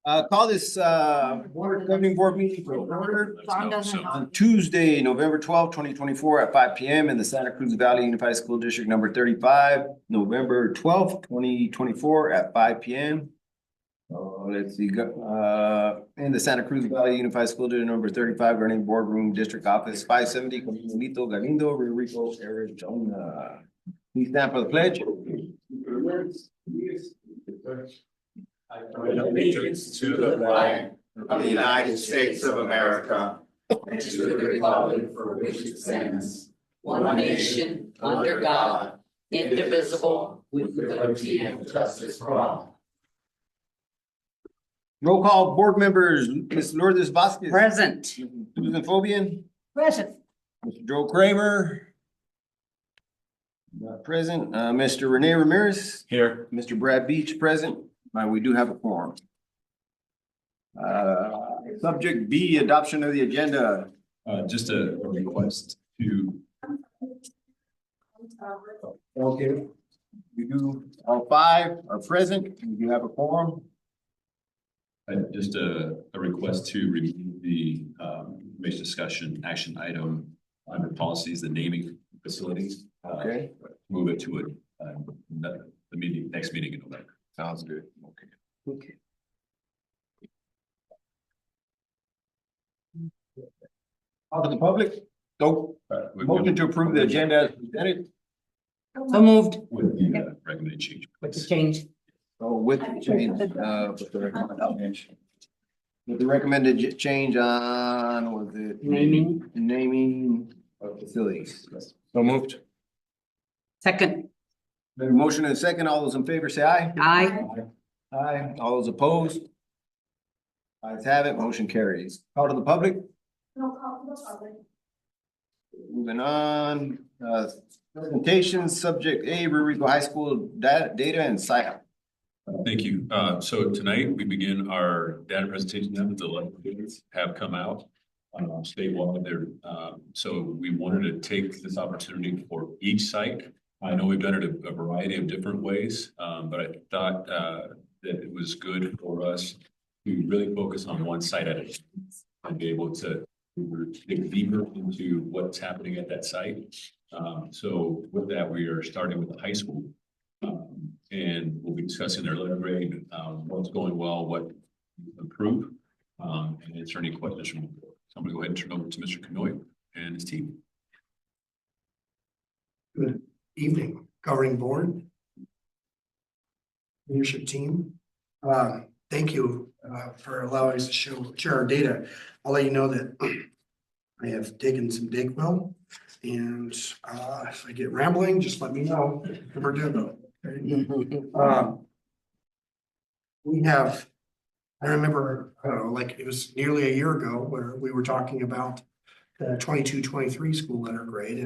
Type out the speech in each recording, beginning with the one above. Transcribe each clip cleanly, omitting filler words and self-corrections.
Call this board governing board meeting for order John doesn't. on Tuesday, November 2024 at 5 p.m. in the Santa Cruz Valley Unified School District number 35, November 2024 at 5 p.m. Let's see, in the Santa Cruz Valley Unified School District number 35, running boardroom, district office 570, Comunito Galindo, Rio Rico, Arizona. Please stand for the pledge. I pledge allegiance to the flag of the United States of America and to the republic for which it stands, one nation, under God, indivisible, with liberty and justice for all. Roll call board members, Ms. Lourdes Vasquez. Present. Susan Fobian. Present. Mr. Joe Kramer. Not present. Mr. Rene Ramirez. Here. Mr. Brad Beach present. We do have a quorum. Subject B, adoption of the agenda. Just a request to, Okay. We do, all five are present. We do have a quorum. just a request to remove the, information discussion action item under policies, the naming facilities. Okay. Move it to the meeting, next meeting in November. Sounds good. Okay. Okay. Out to the public? Nope. Motion to approve the agenda as presented. So moved With the recommended change. with the change. Oh, with the change, with the recommended change on, was it? Naming of facilities. So moved. Second. Then motion and second, all those in favor say aye. Aye. Aye. All those opposed? Ayes have it, motion carries. Call to the public? No call to the public. Moving on, presentations, subject A, Rio Rico High School data and site. Thank you. So tonight we begin our data presentation now that the legislators have come out. Statewide there. So we wanted to take this opportunity for each site. I know we've done it a variety of different ways, but I thought that it was good for us to really focus on one site at a time and be able to dig deeper into what's happening at that site. So with that, we are starting with the high school. And we'll be discussing their letter grade, what's going well, what improve, and answer any questions from the board. So I'm gonna go ahead and turn over to Mr. Canoy and his team. Good evening, governing board, leadership team. Thank you for allowing us to share our data. I'll let you know that I have taken some DayQuil, and if I get rambling, just let me know. Never do though. We have, I remember, like it was nearly a year ago where we were talking about the 22-23 school letter grade,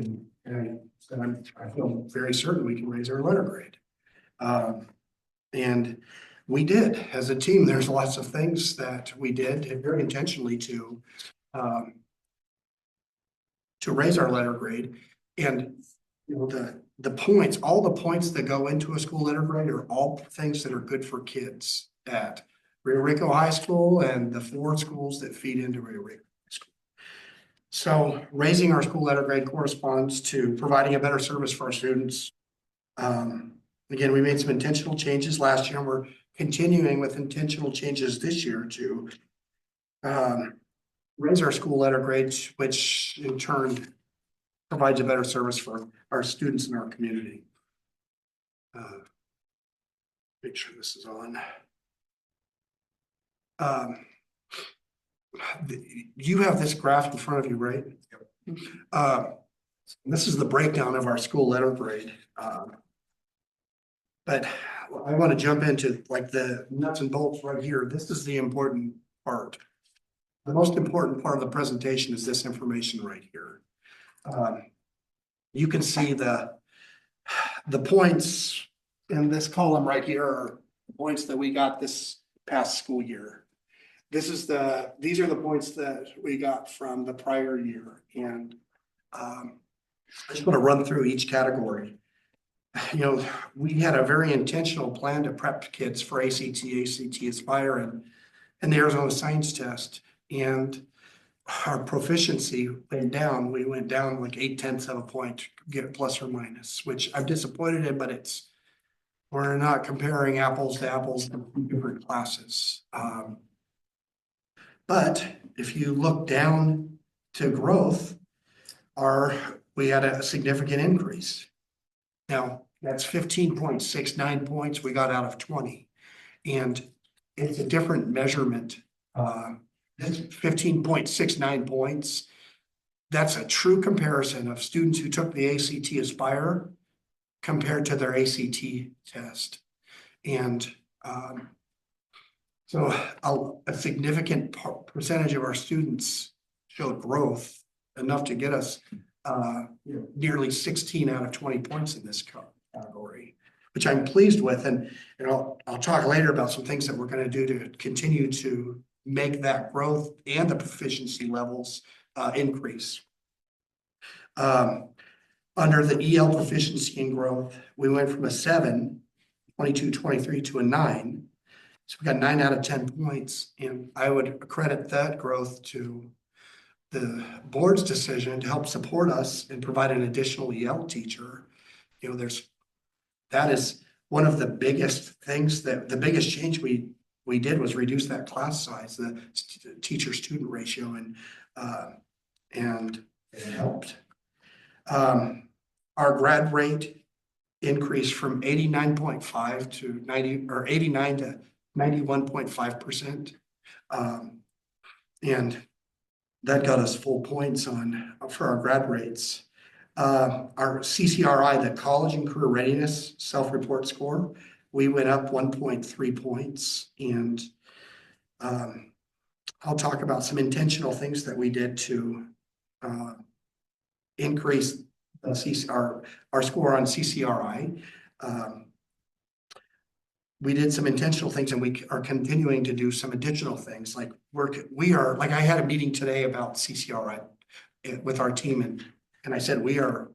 and I feel very certain we can raise our letter grade. And we did as a team. There's lots of things that we did very intentionally to raise our letter grade. And you know, the points, all the points that go into a school letter grade are all things that are good for kids at Rio Rico High School and the 4 schools that feed into Rio Rico High School. So raising our school letter grade corresponds to providing a better service for our students. Again, we made some intentional changes last year, and we're continuing with intentional changes this year to raise our school letter grades, which in turn provides a better service for our students in our community. Make sure this is on. You have this graph in front of you, right? This is the breakdown of our school letter grade. But I want to jump into like the nuts and bolts right here. This is the important part. The most important part of the presentation is this information right here. You can see the points in this column right here are the points that we got this past school year. These are the points that we got from the prior year. And I just want to run through each category. You know, we had a very intentional plan to prep kids for ACT, Aspire, and the Arizona Science Test. And our proficiency went down. We went down like 0.8 of a point, get it plus or minus, which I'm disappointed in, but we're not comparing apples to apples in different classes. But if you look down to growth, we had a significant increase. Now, that's 15.69 points we got out of 20. And it's a different measurement. That's 15.69 points. That's a true comparison of students who took the ACT Aspire compared to their ACT test. And so a significant percentage of our students showed growth enough to get us nearly 16 out of 20 points in this category, which I'm pleased with. And I'll talk later about some things that we're going to do to continue to make that growth and the proficiency levels increase. Under the EL proficiency and growth, we went from a 7, 22-23 to a 9. So we got 9 out of 10 points. And I would credit that growth to the board's decision to help support us and provide an additional EL teacher. You know, that is one of the biggest things the biggest change we did was reduce that class size, the teacher student ratio, and it helped. Our grad rate increased from 89.5 to 90 or 89 to 91.5%. And that got us full points for our grad rates. Our CCRI, the College and Career Readiness Self-Report Score, we went up 1.3 points. And I'll talk about some intentional things that we did to increase our score on CCRI. We did some intentional things, and we are continuing to do some additional things. Like I had a meeting today about CCRI with our team, and I said we're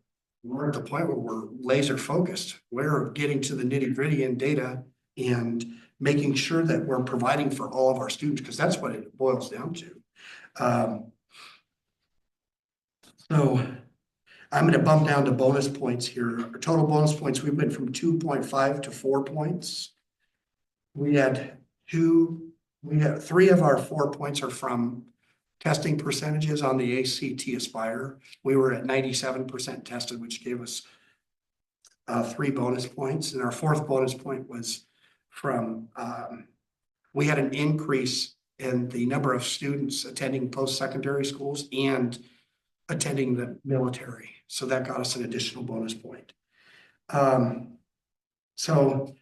at the point where we're laser focused. We're getting to the nitty gritty in data and making sure that we're providing for all of our students, because that's what it boils down to. So I'm going to bump down to bonus points here. Our total bonus points, we went from 2.5 to 4 points. We had 3 of our 4 points are from testing percentages on the ACT Aspire. We were at 97% tested, which gave us 3 bonus points. And our 4th bonus point was from, we had an increase in the number of students attending post-secondary schools and attending the military. So that got us an additional bonus point. So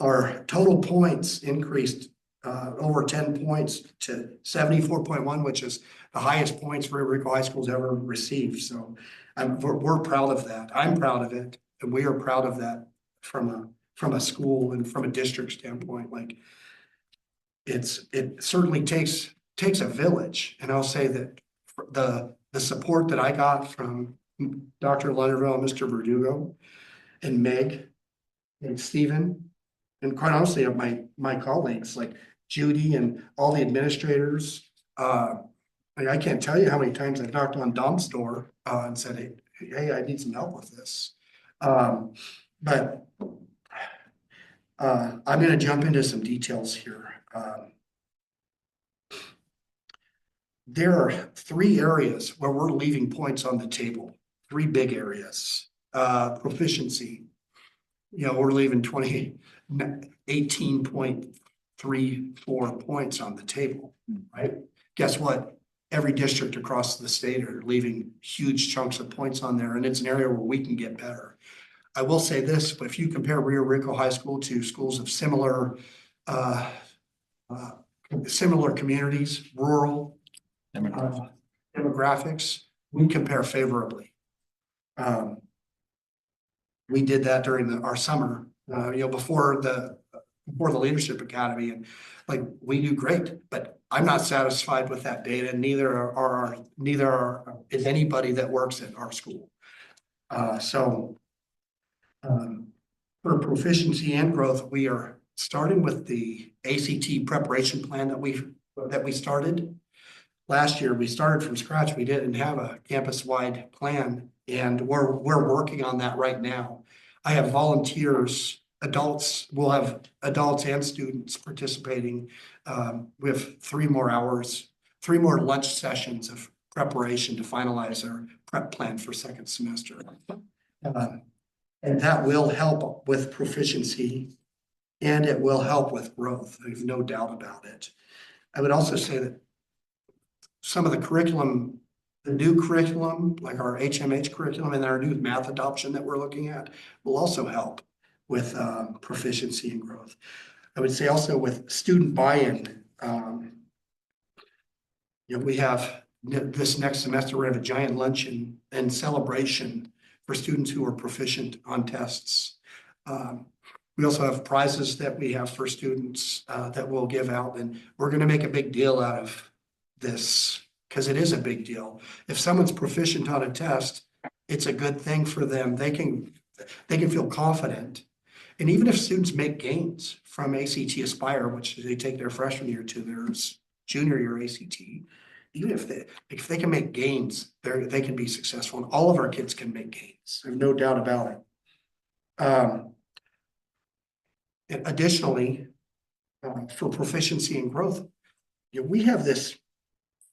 our total points increased over 10 points to 74.1, which is the highest points Rio Rico High School's ever received. So we're proud of that. I'm proud of it. And we are proud of that from a school and from a district standpoint. Like it certainly takes a village. And I'll say that the support that I got from Dr. Lunderville, Mr. Verdugo, and Meg and Stephen, and quite honestly, of my colleagues like Judy and all the administrators. I can't tell you how many times I've knocked on Dom's door and said, hey, I need some help with this. But I'm going to jump into some details here. There are 3 areas where we're leaving points on the table, 3 big areas. Proficiency, we're leaving 18.34 points on the table, right? Guess what? Every district across the state are leaving huge chunks of points on there, and it's an area where we can get better. I will say this, but if you compare Rio Rico High School to schools of similar communities, rural, demographics, we compare favorably. We did that during our summer, before the Leadership Academy, and we do great. But I'm not satisfied with that data. Neither is anybody that works at our school. For proficiency and growth, we are starting with the ACT preparation plan that we started. Last year, we started from scratch. We didn't have a campus-wide plan, and we're working on that right now. I have volunteers, we'll have adults and students participating. We have 3 more hours, 3 more lunch sessions of preparation to finalize our prep plan for second semester. And that will help with proficiency, and it will help with growth. There's no doubt about it. I would also say that some of the curriculum, the new curriculum, like our HMH curriculum and our new math adoption that we're looking at, will also help with proficiency and growth. I would say also with student buy-in, we have this next semester, we have a giant luncheon and celebration for students who are proficient on tests. We also have prizes that we have for students that we'll give out, and we're going to make a big deal out of this because it is a big deal. If someone's proficient on a test, it's a good thing for them. They can feel confident. And even if students make gains from ACT Aspire, which they take their freshman year to their junior year ACT, even if they can make gains, they can be successful. And all of our kids can make gains. There's no doubt about it. And additionally, for proficiency and growth, we have this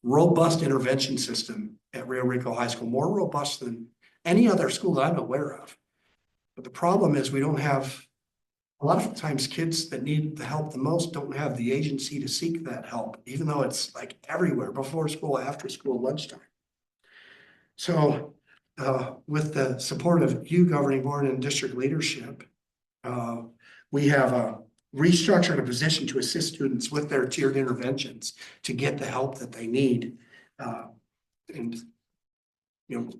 robust intervention system at Rio Rico High School, more robust than any other school that I'm aware of. But the problem is we don't have, a lot of times kids that need the help the most don't have the agency to seek that help, even though it's like everywhere, before school, after school, lunchtime. So with the support of you, governing board, and district leadership, we have restructured a position to assist students with their tiered interventions to get the help that they need. And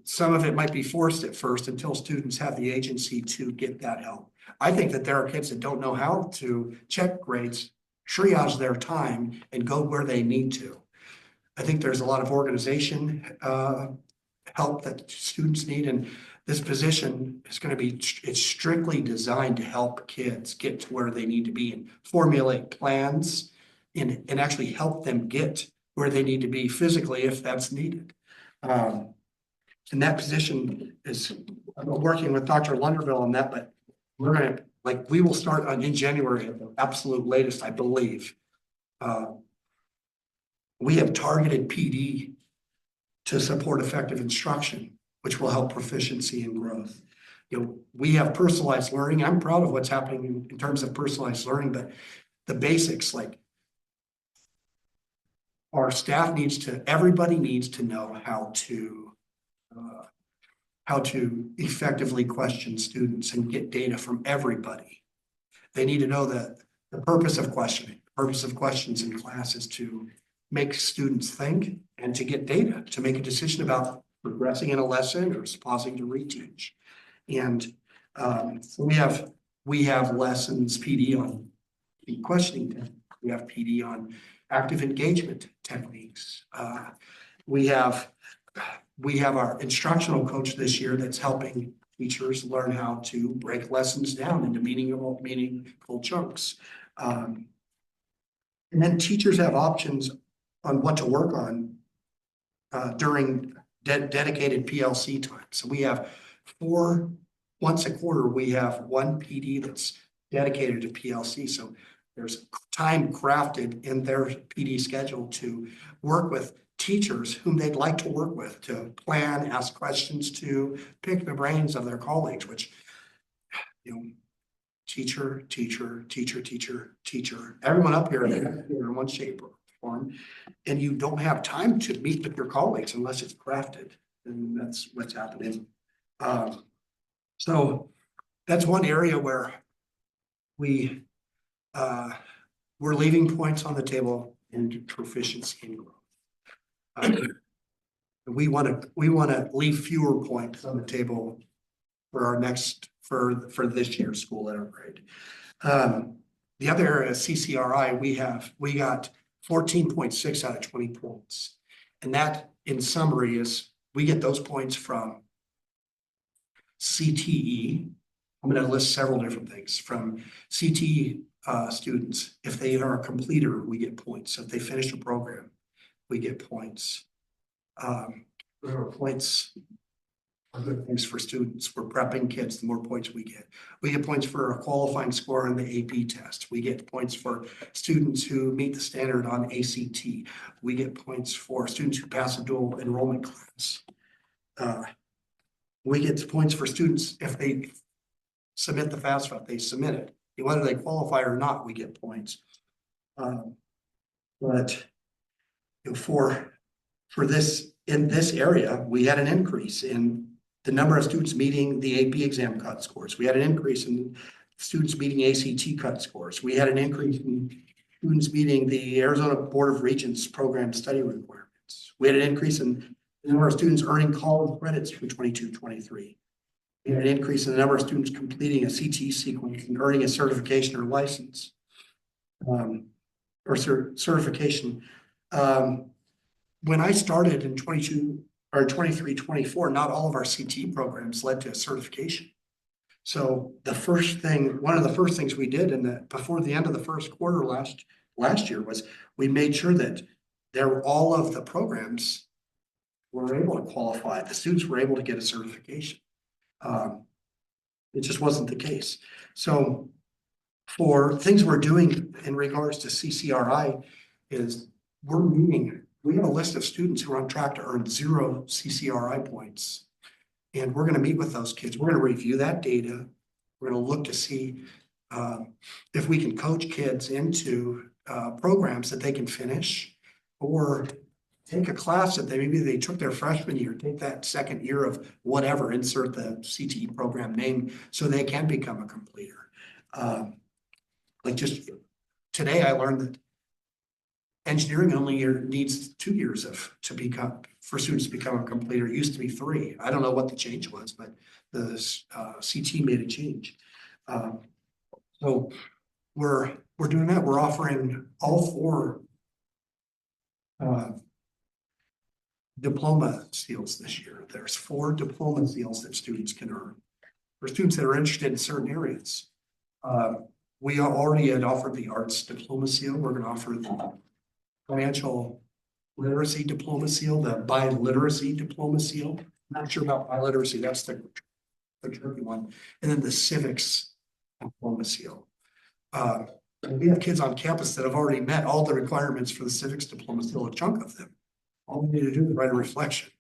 some of it might be forced at first until students have the agency to get that help. I think that there are kids that don't know how to check grades, triage their time, and go where they need to. I think there's a lot of organization help that students need, and this position is going to be, it's strictly designed to help kids get to where they need to be and formulate plans and actually help them get where they need to be physically if that's needed. And that position is, I'm working with Dr. Lunderville on that, but we're going to, we will start in January at the absolute latest, I believe. We have targeted PD to support effective instruction, which will help proficiency and growth. We have personalized learning. I'm proud of what's happening in terms of personalized learning, but the basics, like our staff everybody needs to know how to effectively question students and get data from everybody. They need to know that the purpose of questioning, the purpose of questions in class is to make students think and to get data, to make a decision about progressing in a lesson or pausing to reteach. And we have lessons PD on questioning. We have PD on active engagement techniques. We have our instructional coach this year that's helping teachers learn how to break lessons down into meaningful chunks. And then teachers have options on what to work on during dedicated PLC time. So we have once a quarter, we have one PD that's dedicated to PLC. So there's time crafted in their PD schedule to work with teachers whom they'd like to work with, to plan, ask questions, to pick the brains of their colleagues, which, teacher, everyone up here in one shape or form, and you don't have time to meet with your colleagues unless it's crafted, and that's what's happening. So that's one area where we're leaving points on the table in proficiency and growth. We want to leave fewer points on the table for for this year's school letter grade. The other area, CCRI, we got 14.6 out of 20 points. And that, in summary, is we get those points from CTE. I'm going to list several different things, from CTE students. If they are a completer, we get points. If they finish a program, we get points. There are points. Other things for students. We're prepping kids, the more points we get. We get points for a qualifying score on the AP test. We get points for students who meet the standard on ACT. We get points for students who pass a dual enrollment class. We get points for students if they submit the FAFSA, they submit it. Whether they qualify or not, we get points. But you know, for this, in this area, we had an increase in the number of students meeting the AP exam cut scores. We had an increase in students meeting ACT cut scores. We had an increase in students meeting the Arizona Board of Regents program study requirements. We had an increase in the number of students earning college credits from 22-23. We had an increase in the number of students completing a CT sequence and earning a certification or license. Certification. When I started in 23-24, not all of our CT programs led to a certification. So one of the first things we did before the end of the first quarter last year was we made sure that all of the programs were able to qualify. The students were able to get a certification. It just wasn't the case. So for things we're doing in regards to CCRI is we have a list of students who are on track to earn 0 CCRI points. And we're going to meet with those kids. We're going to review that data. We're going to look to see if we can coach kids into programs that they can finish, or take a class that maybe they took their freshman year, take that second year of whatever, insert the CTE program name so they can become a completer. Like just today, I learned that engineering only needs 2 years for students to become a completer. It used to be 3. I don't know what the change was, but the CT made a change. So we're doing that. We're offering all 4 diploma seals this year. There's 4 diploma seals that students can earn for students that are interested in certain areas. We already had offered the arts diploma seal. We're going to offer the financial literacy diploma seal, the biliteracy diploma seal. Not sure about biliteracy, that's the tricky one. And then the civics diploma seal. We have kids on campus that have already met all the requirements for the civics diploma seal, a chunk of them. All we need to do is write a reflection.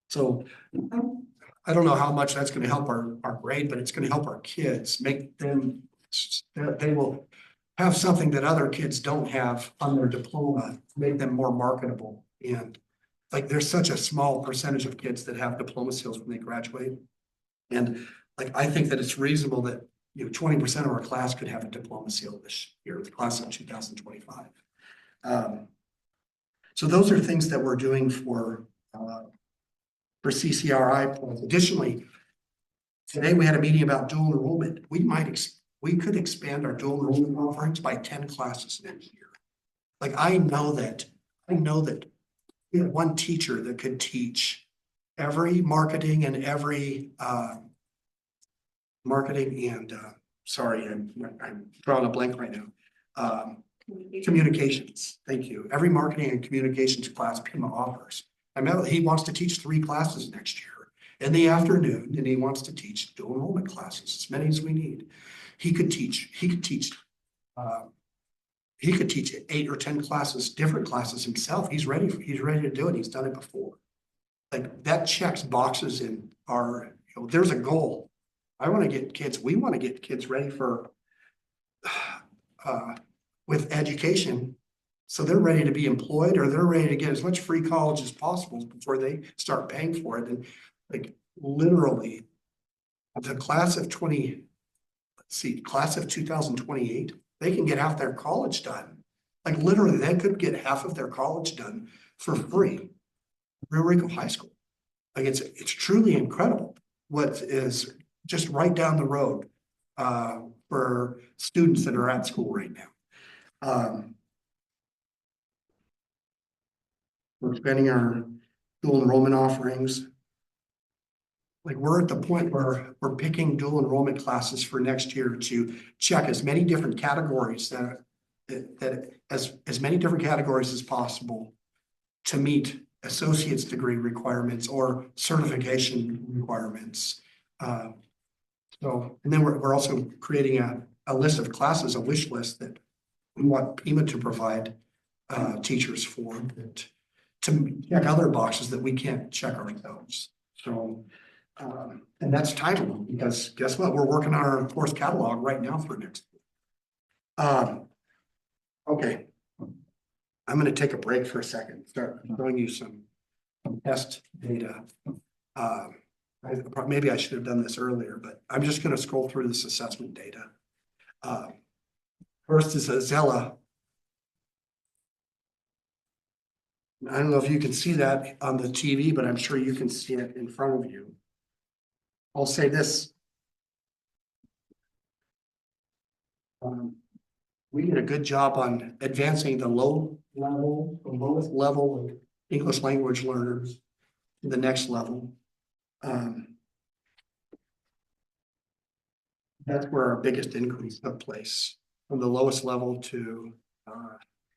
So I don't know how much that's going to help our grade, but it's going to help our kids, make them, they will have something that other kids don't have on their diploma, make them more marketable. And like, there's such a small percentage of kids that have diploma seals when they graduate. And like, I think that it's reasonable that 20% of our class could have a diploma seal this year, the class of 2025. So those are things that we're doing for CCRI points. Additionally, today we had a meeting about dual enrollment. We could expand our dual enrollment offerings by 10 classes next year. Like I know that we have one teacher that could teach every marketing and sorry, I'm drawing a blank right now. Communications, thank you. Every marketing and communications class Pima offers. I know he wants to teach 3 classes next year in the afternoon, and he wants to teach dual enrollment classes, as many as we need. He could teach 8 or 10 classes, different classes himself. He's ready to do it. He's done it before. Like that checks boxes in our, there's a goal. We want to get kids ready for with education. So they're ready to be employed, or they're ready to get as much free college as possible before they start paying for it. And like literally the class of 2028, they can get half their college done. Like literally they could get half of their college done for free. Rio Rico High School. Like it's truly incredible what is just right down the road for students that are at school right now. We're expanding our dual enrollment offerings. like, we're at the point where we're picking dual enrollment classes for next year to check as many different categories as many different categories as possible to meet associate's degree requirements or certification requirements. So, and then we're also creating a list of classes, a wish list that we want Pima to provide teachers for, that to check other boxes that we can't check ourselves. So, and that's timely, because guess what? We're working on our course catalog right now for next. Okay. I'm gonna take a break for a second, start showing you some test data. Maybe I should have done this earlier, but I'm just gonna scroll through this assessment data. First is Azella. I don't know if you can see that on the TV, but I'm sure you can see it in front of you. I'll say this. We did a good job on advancing the lowest level of English language learners to the next level. That's where our biggest increase took place, from the lowest level to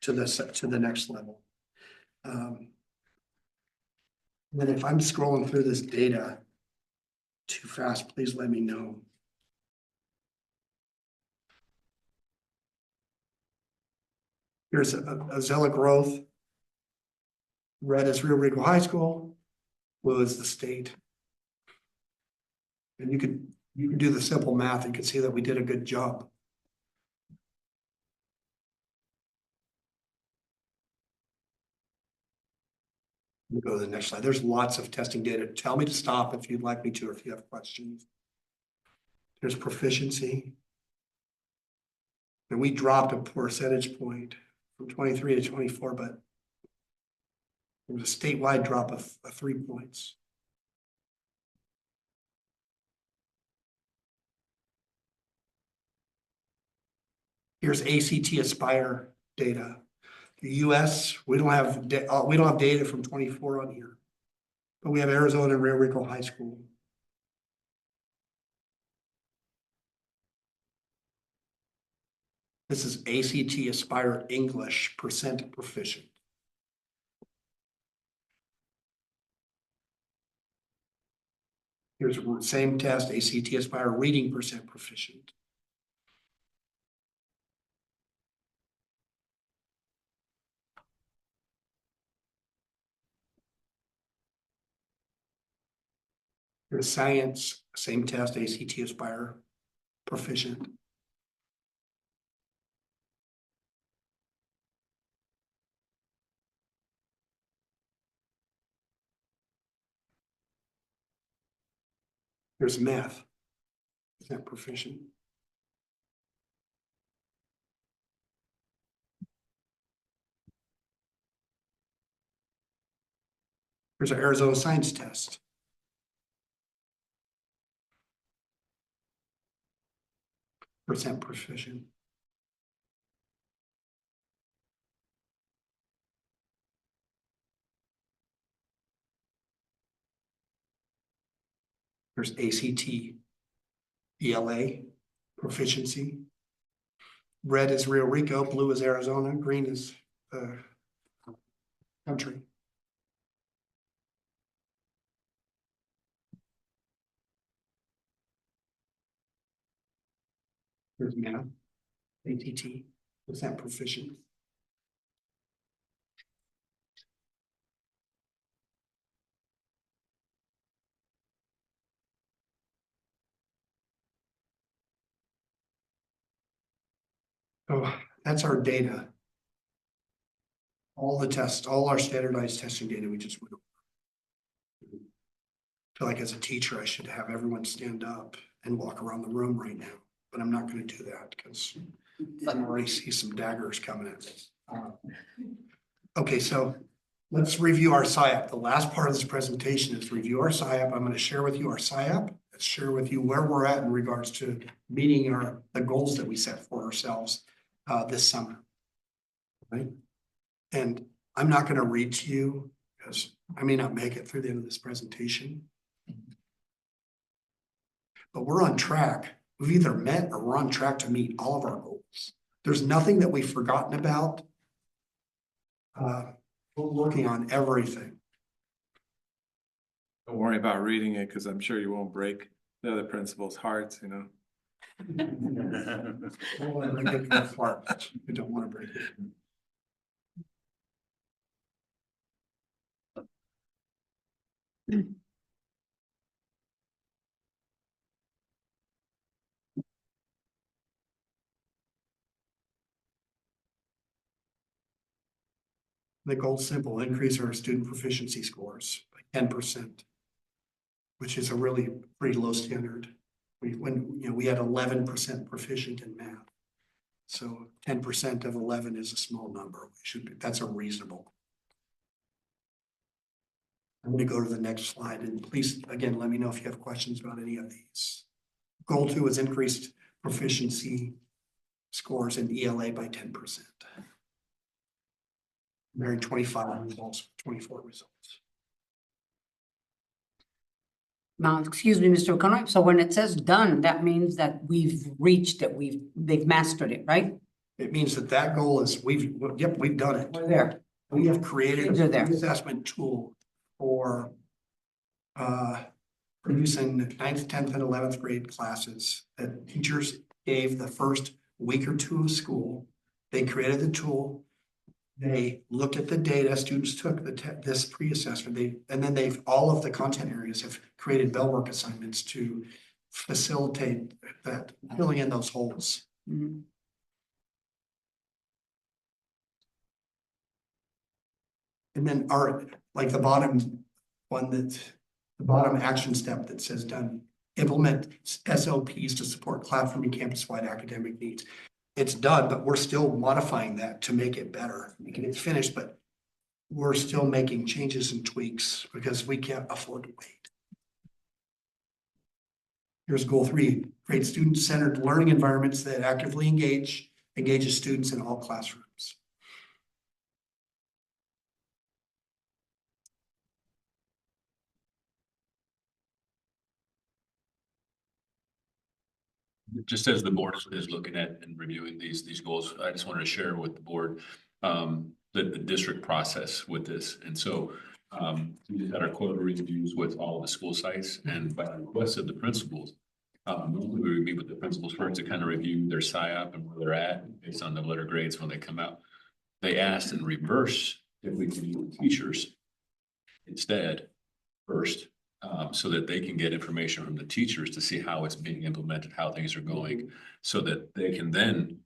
the next level. And then if I'm scrolling through this data too fast, please let me know. Here's a Zella growth. Red is Rio Rico High School, blue is the state. And you can do the simple math and you can see that we did a good job. We'll go to the next slide. There's lots of testing data. Tell me to stop if you'd like me to, or if you have questions. There's proficiency. And we dropped a percentage point from 23 to 24, but there was a statewide drop of 3 points. Here's ACT Aspire data. The US, we don't have data from 24 on here, but we have Arizona and Rio Rico High School. This is ACT Aspire English percent proficient. Here's the same test, ACT Aspire reading percent proficient. Here's science, same test, ACT Aspire proficient. Here's math, percent proficient. Here's our Arizona science test. Percent proficient. There's ACT, ELA, proficiency. Red is Rio Rico, blue is Arizona, green is country. Here's math, ATT, percent proficient. So that's our data. All the tests, all our standardized testing data, we just went over. I feel like as a teacher, I should have everyone stand up and walk around the room right now, but I'm not going to do that because I already see some daggers coming at me. Okay, so let's review our SIAP. The last part of this presentation is review our SIAP. I'm going to share with you our SIAP. Let's share with you where we're at in regards to meeting the goals that we set for ourselves this summer. Right? And I'm not going to read to you because I may not make it through the end of this presentation. but we're on track. We've either met or we're on track to meet all of our goals. There's nothing that we've forgotten about. We're working on everything. Don't worry about reading it, because I'm sure you won't break the other principals' hearts, you know. I don't wanna break anyone's heart. We don't want to break it. The goal's simple, increase our student proficiency scores by 10%. Which is a really pretty low standard. We had 11% proficient in math. So 10% of 11 is a small number. That's a reasonable. I'm gonna go to the next slide, and please, again, let me know if you have questions about any of these. Goal 2 is increased proficiency scores in ELA by 10%. Comparing 25 results, 24 results. Now, excuse me, Mr. O'Connor, so when it says done, that means that we've reached it, they've mastered it, right? It means that goal is, we've done it. We're there. We have created Kids are there. an assessment tool for producing 9th, 10th, and 11th grade classes that teachers gave the first week or two of school. They created the tool. They looked at the data, students took this pre-assessment, and then all of the content areas have created bell work assignments to facilitate that, filling in those holes. Mhm. And then the bottom one the bottom action step that says done, implement SOPs to support classroom and campus-wide academic needs. It's done, but we're still modifying that to make it better. It's finished, but we're still making changes and tweaks because we can't afford to wait. Here's goal 3, create student-centered learning environments that actively engages students in all classrooms. Just as the board is looking at and reviewing these goals, I just wanted to share with the board the district process with this. And so we just had our quarterly reviews with all of the school sites, and by the request of the principals, we meet with the principals first to kind of review their SIOP and where they're at based on the letter grades when they come out. They asked in reverse if we could use teachers instead first. So that they can get information from the teachers to see how it's being implemented, how things are going, so that they can then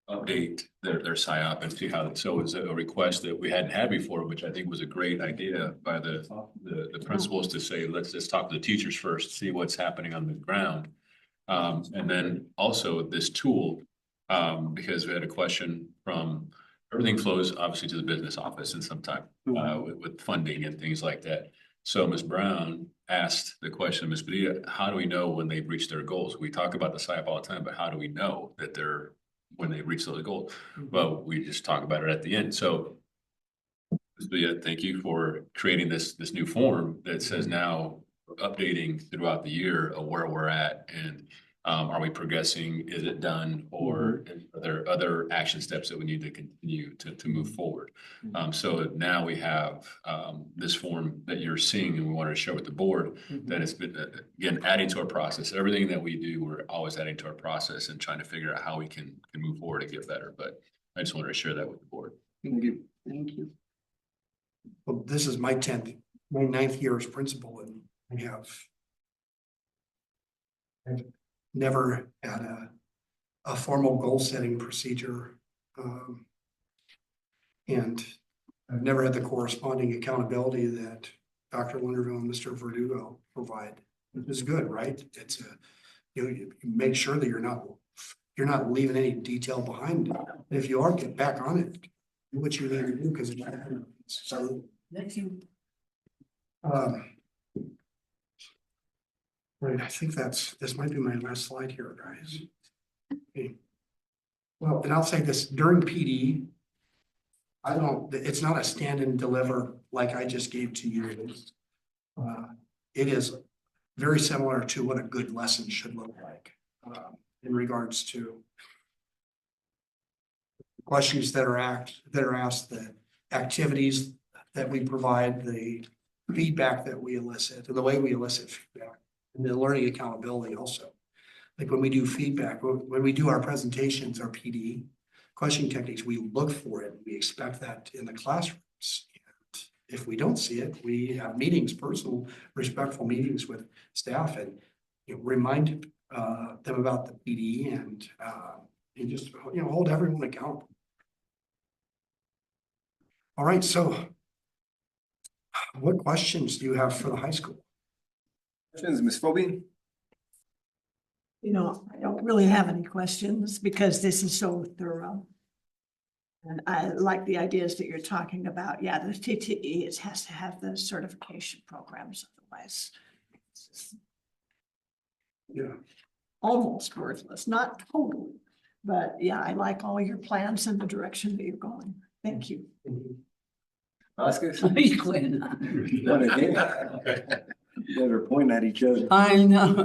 update their SIOP and see how. So it's a request that we hadn't had before, which I think was a great idea by the principals to say, let's just talk to the teachers first, see what's happening on the ground. And then also this tool, because we had a question from, everything flows obviously to the business office and sometime with funding and things like that. So Ms. Brown asked the question, Ms. Padilla, how do we know when they've reached their goals? We talk about the SIOP all the time, but how do we know that when they reach those goals? Well, we just talk about it at the end. So Ms. Padilla, thank you for creating this new form that says now updating throughout the year of where we're at, and are we progressing? Is it done? Or are there other action steps that we need to continue to move forward? So now we have this form that you're seeing, and we wanted to share with the board that it's been, again, adding to our process. Everything that we do, we're always adding to our process and trying to figure out how we can move forward and get better. But I just wanted to share that with the board. Thank you. Thank you. Well, this is my 9th year as principal, and I've never had a formal goal setting procedure. And I've never had the corresponding accountability that Dr. Linderville and Mr. Verdugo provide. This is good, right? It's you make sure that you're not leaving any detail behind. And if you are, get back on it. Do what you need to do, because so Thank you. Right, I think this might be my last slide here, guys. Okay. Well, and I'll say this, during PD, it's not a stand and deliver like I just gave to you. It is very similar to what a good lesson should look like, in regards to questions that are asked, the activities that we provide, the feedback that we elicit, and the way we elicit feedback, and the learning accountability also. Like when we do feedback, when we do our presentations, our PD, questioning techniques, we look for it. We expect that in the classrooms. And if we don't see it, we have meetings, personal, respectful meetings with staff, and remind them about the PD and just hold everyone accountable. All right, so what questions do you have for the high school? Questions, Ms. Phobie? I don't really have any questions because this is so thorough. And I like the ideas that you're talking about. Yeah, the TTE, it has to have the certification programs, otherwise it's just Yeah. almost worthless, not totally. But yeah, I like all your plans and the direction that you're going. Thank you. Vasquez? You quit. Done again? You guys are pointing at each other. I know.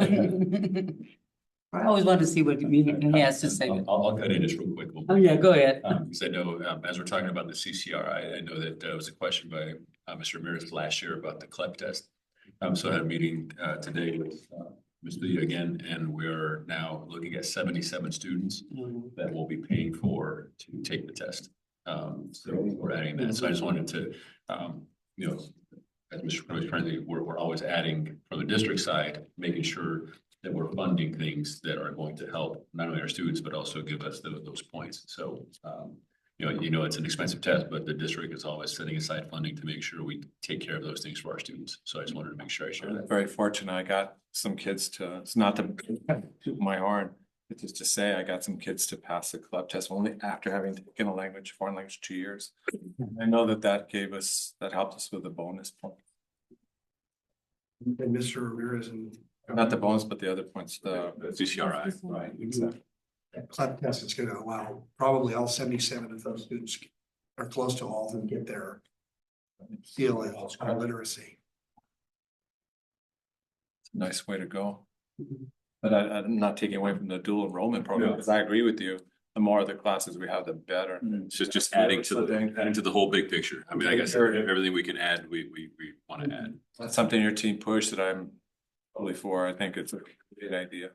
I always want to see what he has to say. I'll cut in just real quick. Oh, yeah, go ahead. Because I know, as we're talking about the CCR, I know that there was a question by Mr. Ramirez last year about the CLEP test. So I had a meeting today with Ms. Lee again, and we're now looking at 77 students that will be paying for to take the test. So we're adding that. So I just wanted to, as Mr. Crowe is trying, we're always adding from the district side, making sure that we're funding things that are going to help not only our students, but also give us those points. So, it's an expensive test, but the district is always setting aside funding to make sure we take care of those things for our students. So I just wanted to make sure I share that. Very fortunate. I got some kids to, it's not to toot my horn, it's just to say I got some kids to pass the club test only after having taken a foreign language 2 years. I know that that helped us with the bonus point. And Mr. Ramirez and Not the bonus, but the other points, the CCRI. right, exactly. that CLEP test is going to allow probably all 77 of those students, or close to all of them, get their seal in literacy. Nice way to go. But I'm not taking away from the dual enrollment program, because I agree with you. The more of the classes we have, the better. It's just adding to the whole big picture. I mean, I guess everything we can add, we want to add. That's something your team pushed that I'm totally for. I think it's a great idea.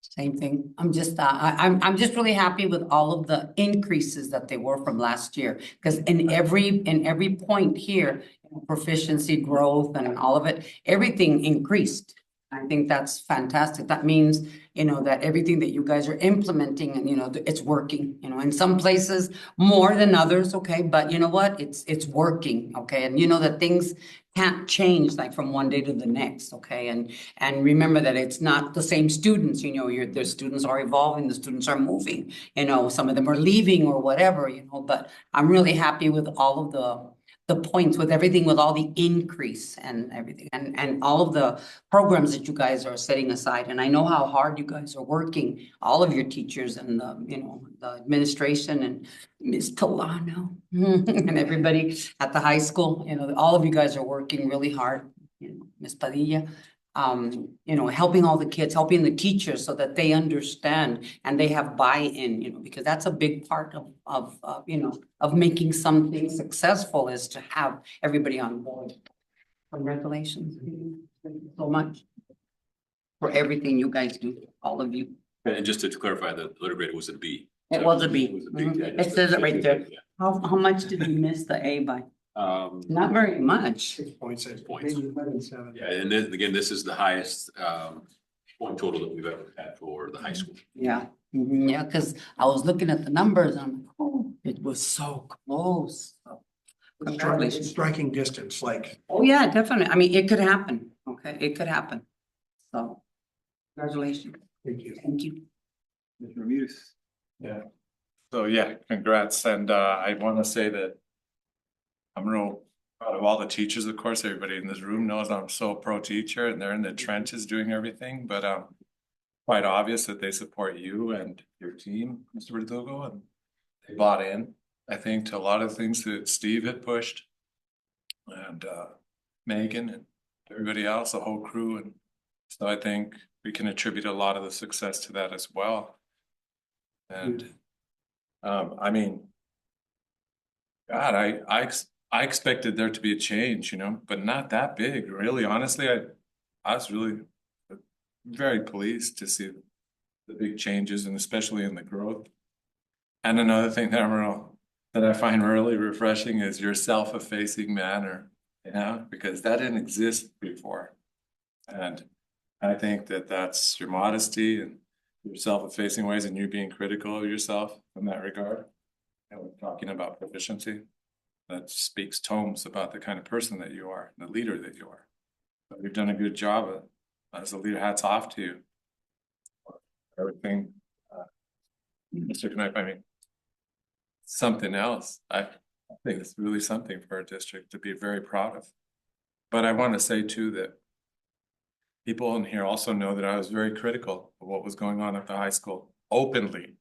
Same thing. I'm just really happy with all of the increases that they were from last year. Because in every point here, proficiency, growth, and all of it, everything increased. I think that's fantastic. That means, that everything that you guys are implementing and, it's working, in some places more than others, okay? But you know what? It's working, okay? And that things can't change like from one day to the next, okay? And remember that it's not the same students, the students are evolving, the students are moving, some of them are leaving or whatever, but I'm really happy with all of the points, with everything, with all the increase and everything, and all of the programs that you guys are setting aside. And I know how hard you guys are working, all of your teachers and the administration and Ms. Tolano and everybody at the high school, all of you guys are working really hard, Ms. Padilla. Helping all the kids, helping the teachers so that they understand and they have buy-in, because that's a big part of making something successful, is to have everybody on board. Congratulations. Thank you so much for everything you guys do, all of you. And just to clarify, the letter grade was a B. It was a B. It was a B. Mhm. Yeah, It just says to- it right there. Yeah. How much did you miss the A by? Not very much. 6 points. Points. Maybe 7. Yeah, and then again, this is the highest point total that we've ever had for the high school. Yeah, yeah, because I was looking at the numbers and I'm like, oh, it was so close. So, Congratulations. Striking distance, like Oh, yeah, definitely. I mean, it could happen. Okay, it could happen. So, congratulations. thank you. Thank you. Mr. Ramirez? Yeah. So yeah, congrats. And I want to say that I'm real proud of all the teachers. Of course, everybody in this room knows I'm so pro teacher and they're in the trenches doing everything, but quite obvious that they support you and your team, Mr. Verdugo, and they bought in, I think, to a lot of things that Steve had pushed. And Megan and everybody else, the whole crew. And so I think we can attribute a lot of the success to that as well. And I mean, God, I expected there to be a change, you know, but not that big, really. Honestly, I was really very pleased to see the big changes, and especially in the growth. And another thing that I find really refreshing is your self-effacing manner, you know, because that didn't exist before. And I think that that's your modesty and your self-effacing ways, and you being critical of yourself in that regard. And we're talking about proficiency. That speaks tomes about the kind of person that you are, the leader that you are. But you've done a good job as a leader. Hats off to you. Everything, Mr. Knipe, I mean, something else. I think it's really something for our district to be very proud of. But I want to say too that people in here also know that I was very critical of what was going on at the high school openly.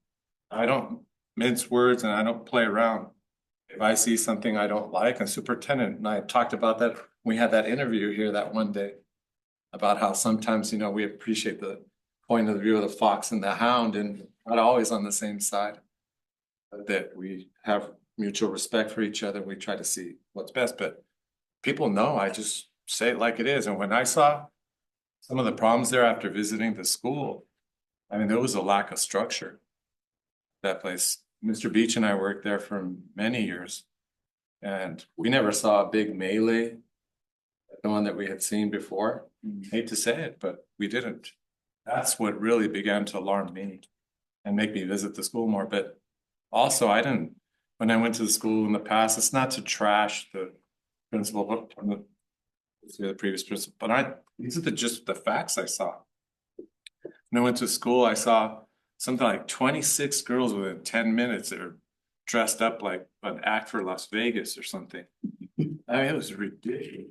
I don't mince words and I don't play around. If I see something I don't like, and Superintendent and I talked about that, we had that interview here that one day about how sometimes, you know, we appreciate the point of view of the fox and the hound and not always on the same side. But that we have mutual respect for each other. We try to see what's best, but people know I just say it like it is. And when I saw some of the problems there after visiting the school, I mean, there was a lack of structure. That place. Mr. Beach and I worked there for many years, and we never saw a big melee, the one that we had seen before. Hate to say it, but we didn't. That's what really began to alarm me and make me visit the school more. But also, when I went to the school in the past, it's not to trash the principal, but the previous principal, but these are just the facts I saw. When I went to school, I saw something like 26 girls within 10 minutes that are dressed up like an act for Las Vegas or something. I mean, it was ridiculous.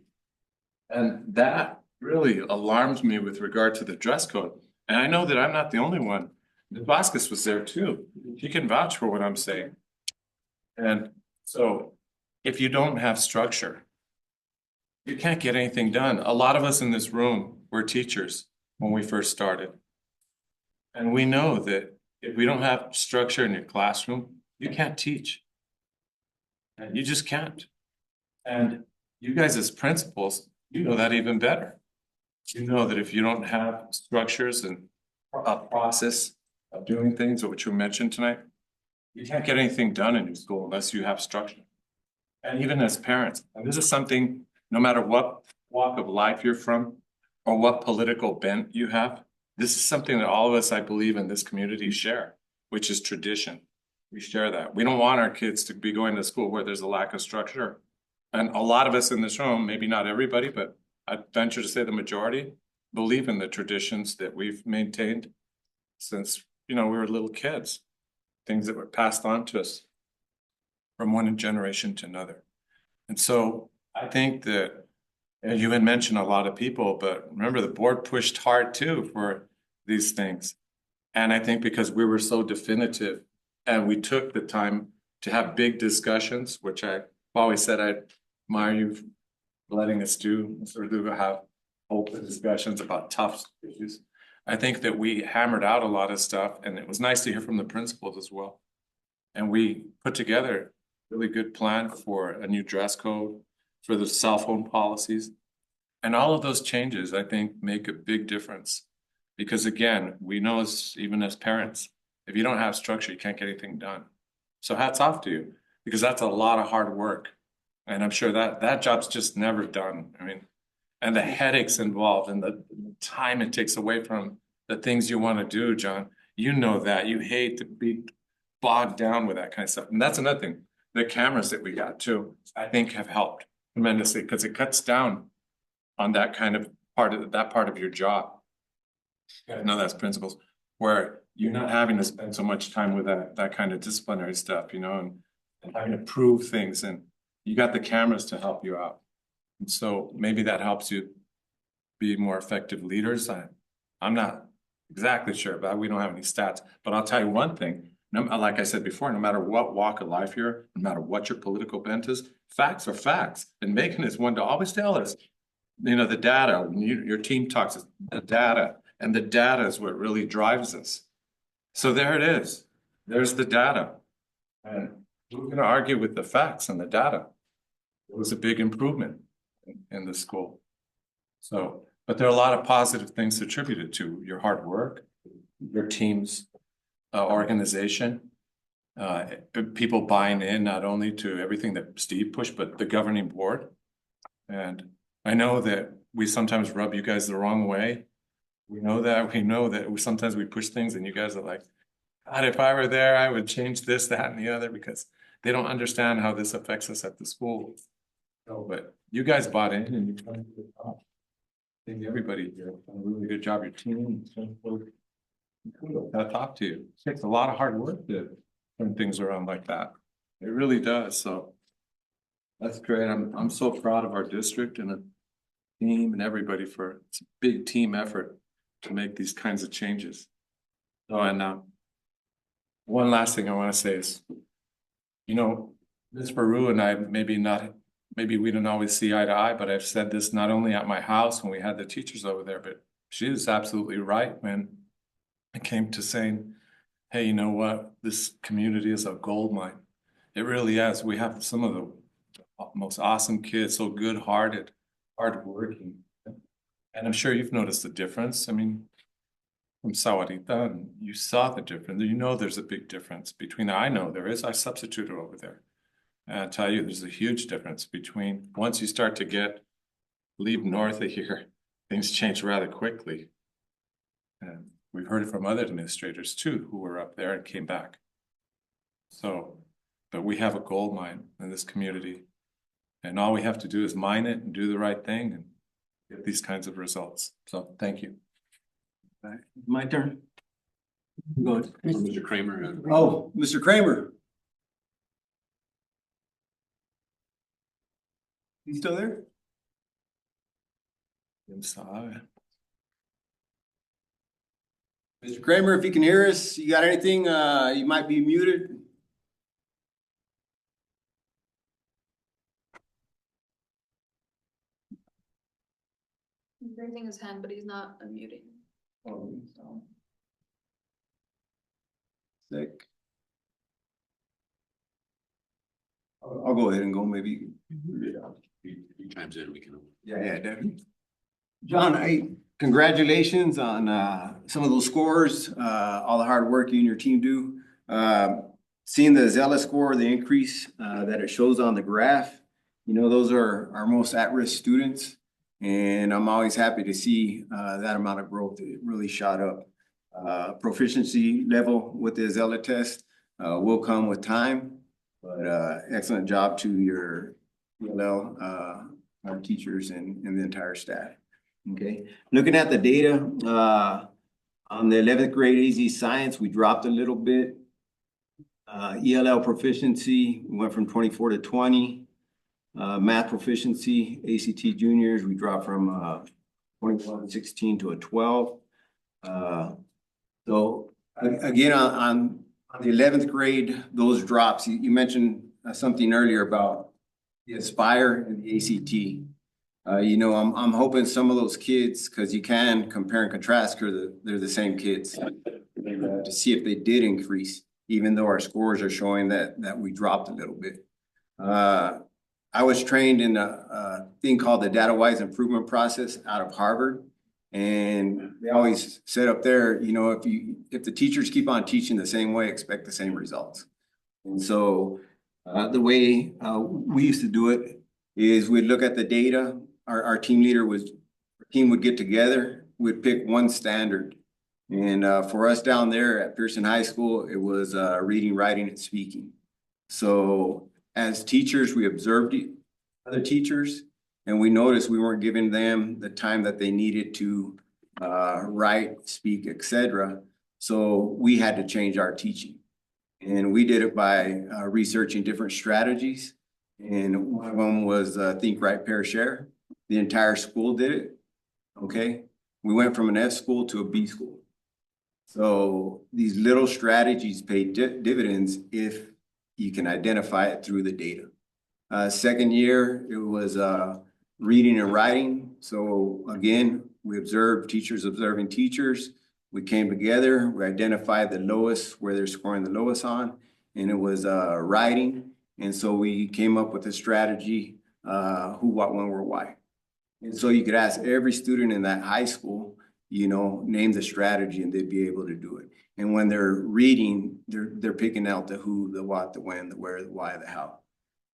And that really alarmed me with regard to the dress code. And I know that I'm not the only one. Vasquez was there too. He can vouch for what I'm saying. And so if you don't have structure, you can't get anything done. A lot of us in this room were teachers when we first started. And we know that if we don't have structure in your classroom, you can't teach. And you just can't. And you guys as principals, you know that even better. You know that if you don't have structures and a process of doing things, which you mentioned tonight, you can't get anything done in your school unless you have structure. And even as parents, and this is something, no matter what walk of life you're from or what political bent you have, this is something that all of us, I believe, in this community share, which is tradition. We share that. We don't want our kids to be going to school where there's a lack of structure. And a lot of us in this room, maybe not everybody, but I venture to say the majority, believe in the traditions that we've maintained since, you know, we were little kids, things that were passed on to us from one generation to another. And so I think that you had mentioned a lot of people, but remember the board pushed hard too for these things. And I think because we were so definitive and we took the time to have big discussions, which I've always said I admire you for letting us do, sort of have open discussions about tough issues. I think that we hammered out a lot of stuff, and it was nice to hear from the principals as well. And we put together a really good plan for a new dress code, for the cell phone policies. And all of those changes, I think, make a big difference. Because again, we know even as parents, if you don't have structure, you can't get anything done. So hats off to you, because that's a lot of hard work. And I'm sure that job's just never done. I mean, and the headaches involved and the time it takes away from the things you want to do, John, you know that. You hate to be bogged down with that kind of stuff. And that's another thing. The cameras that we got too, I think have helped tremendously because it cuts down on that kind of part of your job. I know that's principles where you're not having to spend so much time with that kind of disciplinary stuff, you know, and having to prove things, and you got the cameras to help you out. And so maybe that helps you be more effective leaders. I'm not exactly sure, but we don't have any stats, but I'll tell you one thing. Like I said before, no matter what walk of life you're, no matter what your political bent is, facts are facts. And Megan is one to always tell us, you know, the data, when your team talks, the data, and the data is what really drives us. So there it is. There's the data. And we're gonna argue with the facts and the data. It was a big improvement in the school. So, but there are a lot of positive things attributed to your hard work, your team's organization. People buying in not only to everything that Steve pushed, but the governing board. And I know that we sometimes rub you guys the wrong way. We know that sometimes we push things and you guys are like, God, if I were there, I would change this, that, and the other, because they don't understand how this affects us at the school. No, but you guys bought in and you've done a good job. I think everybody here done a really good job. Your team. I talk to you. It takes a lot of hard work to turn things around like that. It really does. So that's great. I'm so proud of our district and the team and everybody for it's a big team effort to make these kinds of changes. So and one last thing I want to say is, you know, Ms. Baru and I maybe we don't always see eye to eye, but I've said this not only at my house when we had the teachers over there, but she is absolutely right when it came to saying, hey, you know what? This community is a gold mine. It really is. We have some of the most awesome kids, so good-hearted, hardworking. And I'm sure you've noticed the difference. I mean, from Sahuarita, and you saw the difference. You know there's a big difference between, I know there is, I substituted over there. And I tell you, there's a huge difference between, once you start to leave north of here, things change rather quickly. And we've heard it from other administrators too, who were up there and came back. So, but we have a gold mine in this community. And all we have to do is mine it and do the right thing and get these kinds of results. So thank you. All right, my turn. Go ahead. Mr. Kramer. Oh, Mr. Kramer. You still there? Inside. Mr. Kramer, if you can hear us, you got anything, you might be muted. He's raising his hand, but he's not unmuting. Sick. I'll go ahead and go maybe. Few times in, we can. Yeah, definitely. John, congratulations on some of those scores, all the hard work you and your team do. Seeing the Zella score, the increase that it shows on the graph, you know, those are our most at-risk students. And I'm always happy to see that amount of growth. It really shot up. Proficiency level with the Zella test will come with time, but excellent job to your ELL, our teachers and the entire staff. Okay, looking at the data, on the 11th grade AZ Science, we dropped a little bit. ELL proficiency went from 24 to 20. Math proficiency, ACT juniors, we dropped from 21 to 16 to a 12. So again, on the 11th grade, those drops, you mentioned something earlier about the Aspire and the ACT. You know, I'm hoping some of those kids, because you can compare and contrast because they're the same kids, to see if they did increase, even though our scores are showing that we dropped a little bit. I was trained in a thing called the data-wise improvement process out of Harvard. And they always said up there, you know, if the teachers keep on teaching the same way, expect the same results. And so the way we used to do it is we'd look at the data. Our team leader team would get together, we'd pick one standard. And for us down there at Pearson High School, it was reading, writing, and speaking. So as teachers, we observed other teachers, and we noticed we weren't giving them the time that they needed to write, speak, etc. So we had to change our teaching. And we did it by researching different strategies. And one of them was Think, Write, Pair, Share. The entire school did it, okay? We went from an F school to a B school. So these little strategies pay dividends if you can identify it through the data. Second year, it was reading and writing. So again, we observed teachers observing teachers. We came together, we identified the lowest, where they're scoring the lowest on, and it was writing. And so we came up with a strategy, who, what, when, where, why. And so you could ask every student in that high school, you know, name the strategy and they'd be able to do it. And when they're reading, they're picking out the who, the what, the when, the where, the why, the how.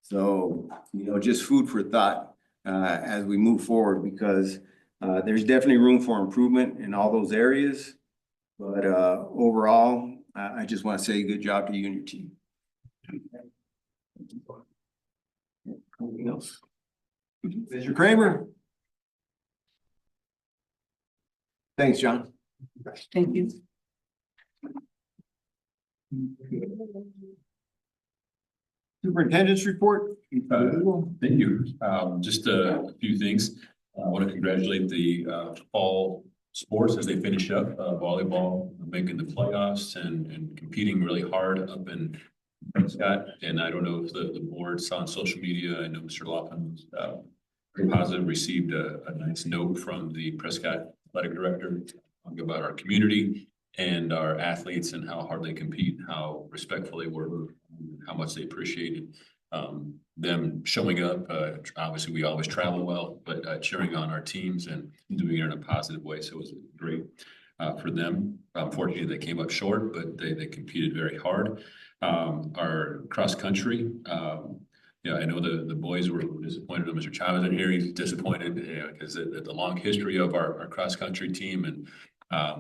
So, you know, just food for thought as we move forward, because there's definitely room for improvement in all those areas. But overall, I just want to say good job to you and your team. Anything else? Mr. Kramer? Thanks, John. Thank you. Superintendent's report? Thank you. Just a few things. I want to congratulate the fall sports as they finish up, volleyball making the playoffs and competing really hard up in Prescott. And I don't know if the board saw on social media, I know Mr. Laughlin was very positive, received a nice note from the Prescott athletic director talking about our community and our athletes and how hard they compete, how respectful they were, how much they appreciated them showing up. Obviously, we always travel well, but cheering on our teams and doing it in a positive way. So it was great for them. Unfortunately, they came up short, but they competed very hard. Our cross country, yeah, I know the boys were disappointed. Mr. Chavez in here, he's disappointed because the long history of our cross country team, and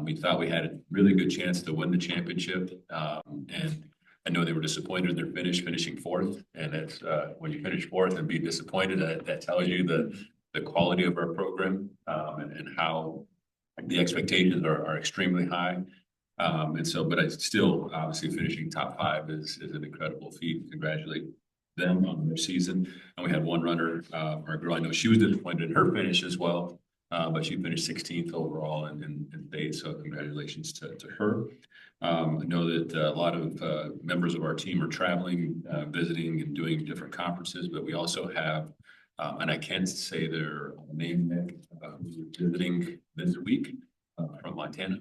we thought we had a really good chance to win the championship. And I know they were disappointed in their finishing fourth. And it's when you finish fourth and be disappointed, that tells you the quality of our program and how the expectations are extremely high. And so, but I still, obviously, finishing top 5 is an incredible feat. Congratulate them on their season. And we had one runner, our girl, I know she was disappointed in her finish as well, but she finished 16th overall in state. So congratulations to her. I know that a lot of members of our team are traveling, visiting and doing different conferences, but we also have, and I can't say their name, Nick, who's visiting this week from Montana.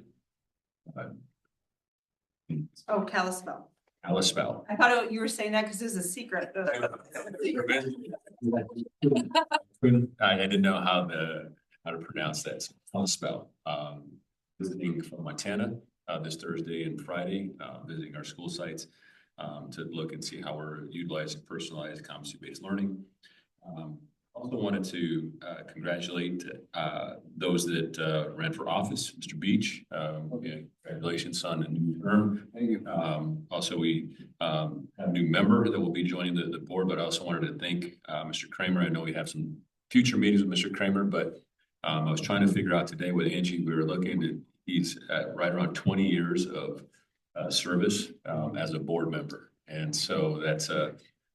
Oh, Kalispell. Kalispell. I thought you were saying that because it's a secret. I didn't know how to pronounce that. So Kalispell, visiting from Montana this Thursday and Friday, visiting our school sites to look and see how we're utilizing personalized competency-based learning. Also wanted to congratulate those that ran for office. Mr. Beach, congratulations on a new term. Thank you. Also, we have a new member that will be joining the board, but I also wanted to thank Mr. Kramer. I know we have some future meetings with Mr. Kramer, but I was trying to figure out today with Angie, we were looking at, he's at right around 20 years of service as a board member. And so that's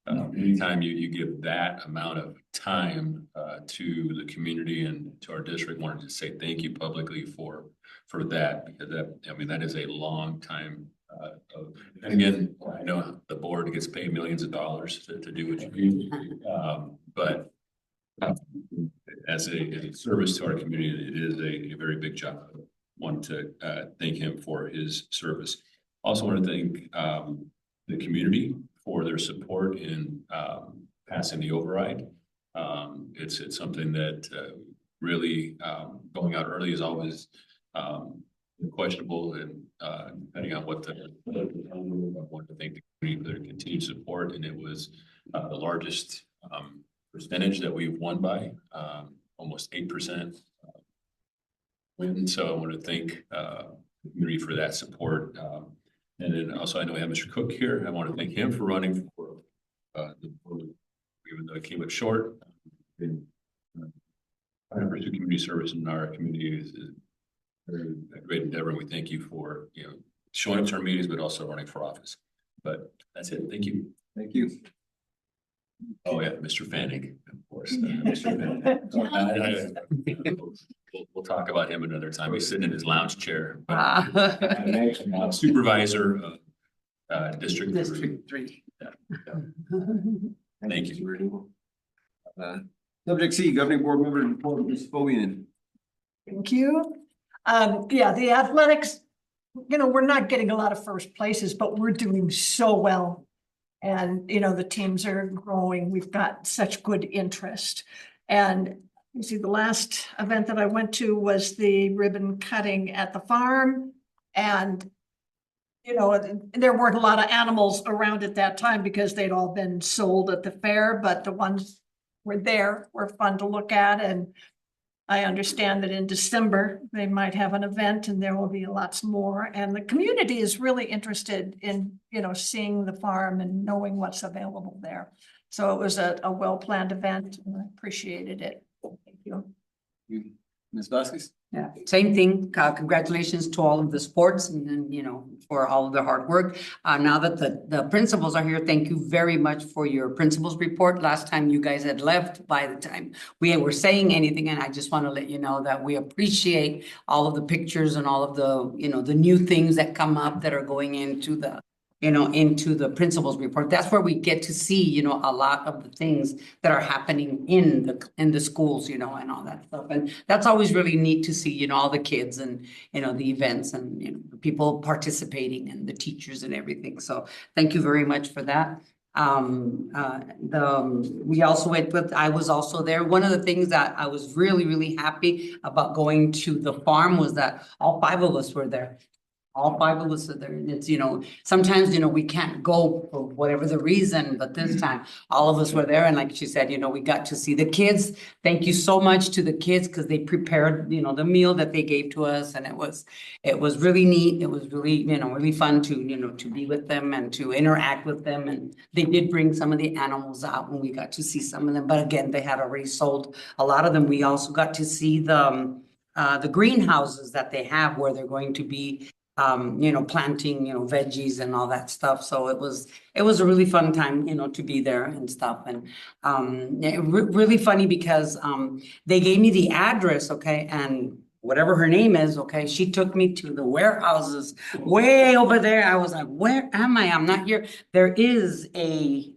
anytime you give that amount of time to the community and to our district, wanted to say thank you publicly for that, because that is a long time. And again, I know the board gets paid millions of dollars to do what you do, but as a service to our community, it is a very big job. I want to thank him for his service. Also want to thank the community for their support in passing the override. It's something that really going out early is always questionable, and depending on what I want to thank the community for their continued support, and it was the largest percentage that we've won by, almost 8% win. So I want to thank the community for that support. And then also, I know we have Mr. Cook here. I want to thank him for running for the board, even though it came up short. Trying to pursue community service in our community is a great endeavor, and we thank you for showing up to our meetings, but also running for office. But that's it. Thank you. Thank you. Oh yeah, Mr. Fanning, of course. Mr. Fanning. We'll talk about him another time. He's sitting in his lounge chair. Supervisor of District 3. District 3. Thank you. Subject C, governing board member report, Ms. Bovian. Thank you. Yeah, the athletics, we're not getting a lot of first places, but we're doing so well. And, the teams are growing. We've got such good interest. And you see, the last event that I went to was the ribbon cutting at the farm. And, there weren't a lot of animals around at that time because they'd all been sold at the fair, but the ones were fun to look at. And I understand that in December, they might have an event and there will be lots more. And the community is really interested in, seeing the farm and knowing what's available there. So it was a well-planned event and I appreciated it. Thank you. Ms. Vasquez? Yeah, same thing. Congratulations to all of the sports and then, for all of their hard work. Now that the principals are here, thank you very much for your principals report. Last time you guys had left by the time we were saying anything, and I just want to let you know that we appreciate all of the pictures and all of the, the new things that come up that are going into the principal's report. That's where we get to see, a lot of the things that are happening in the schools, and all that stuff. And that's always really neat to see, all the kids and, the events and, the people participating and the teachers and everything. So thank you very much for that. We also went with, I was also there. One of the things that I was really, really happy about going to the farm was that all 5 of us were there. All 5 of us are there. And it's, sometimes, we can't go for whatever the reason, but this time all of us were there. And like she said, we got to see the kids. Thank you so much to the kids because they prepared, the meal that they gave to us. And it was really neat. It was really, really fun to, to be with them and to interact with them. And they did bring some of the animals out and we got to see some of them. But again, they had already sold a lot of them. We also got to see the greenhouses that they have where they're going to be planting, veggies and all that stuff. So it was a really fun time, to be there and stuff. And really funny because they gave me the address, okay, and whatever her name is, okay, she took me to the warehouses way over there. I was like, where am I? I'm not here. There is a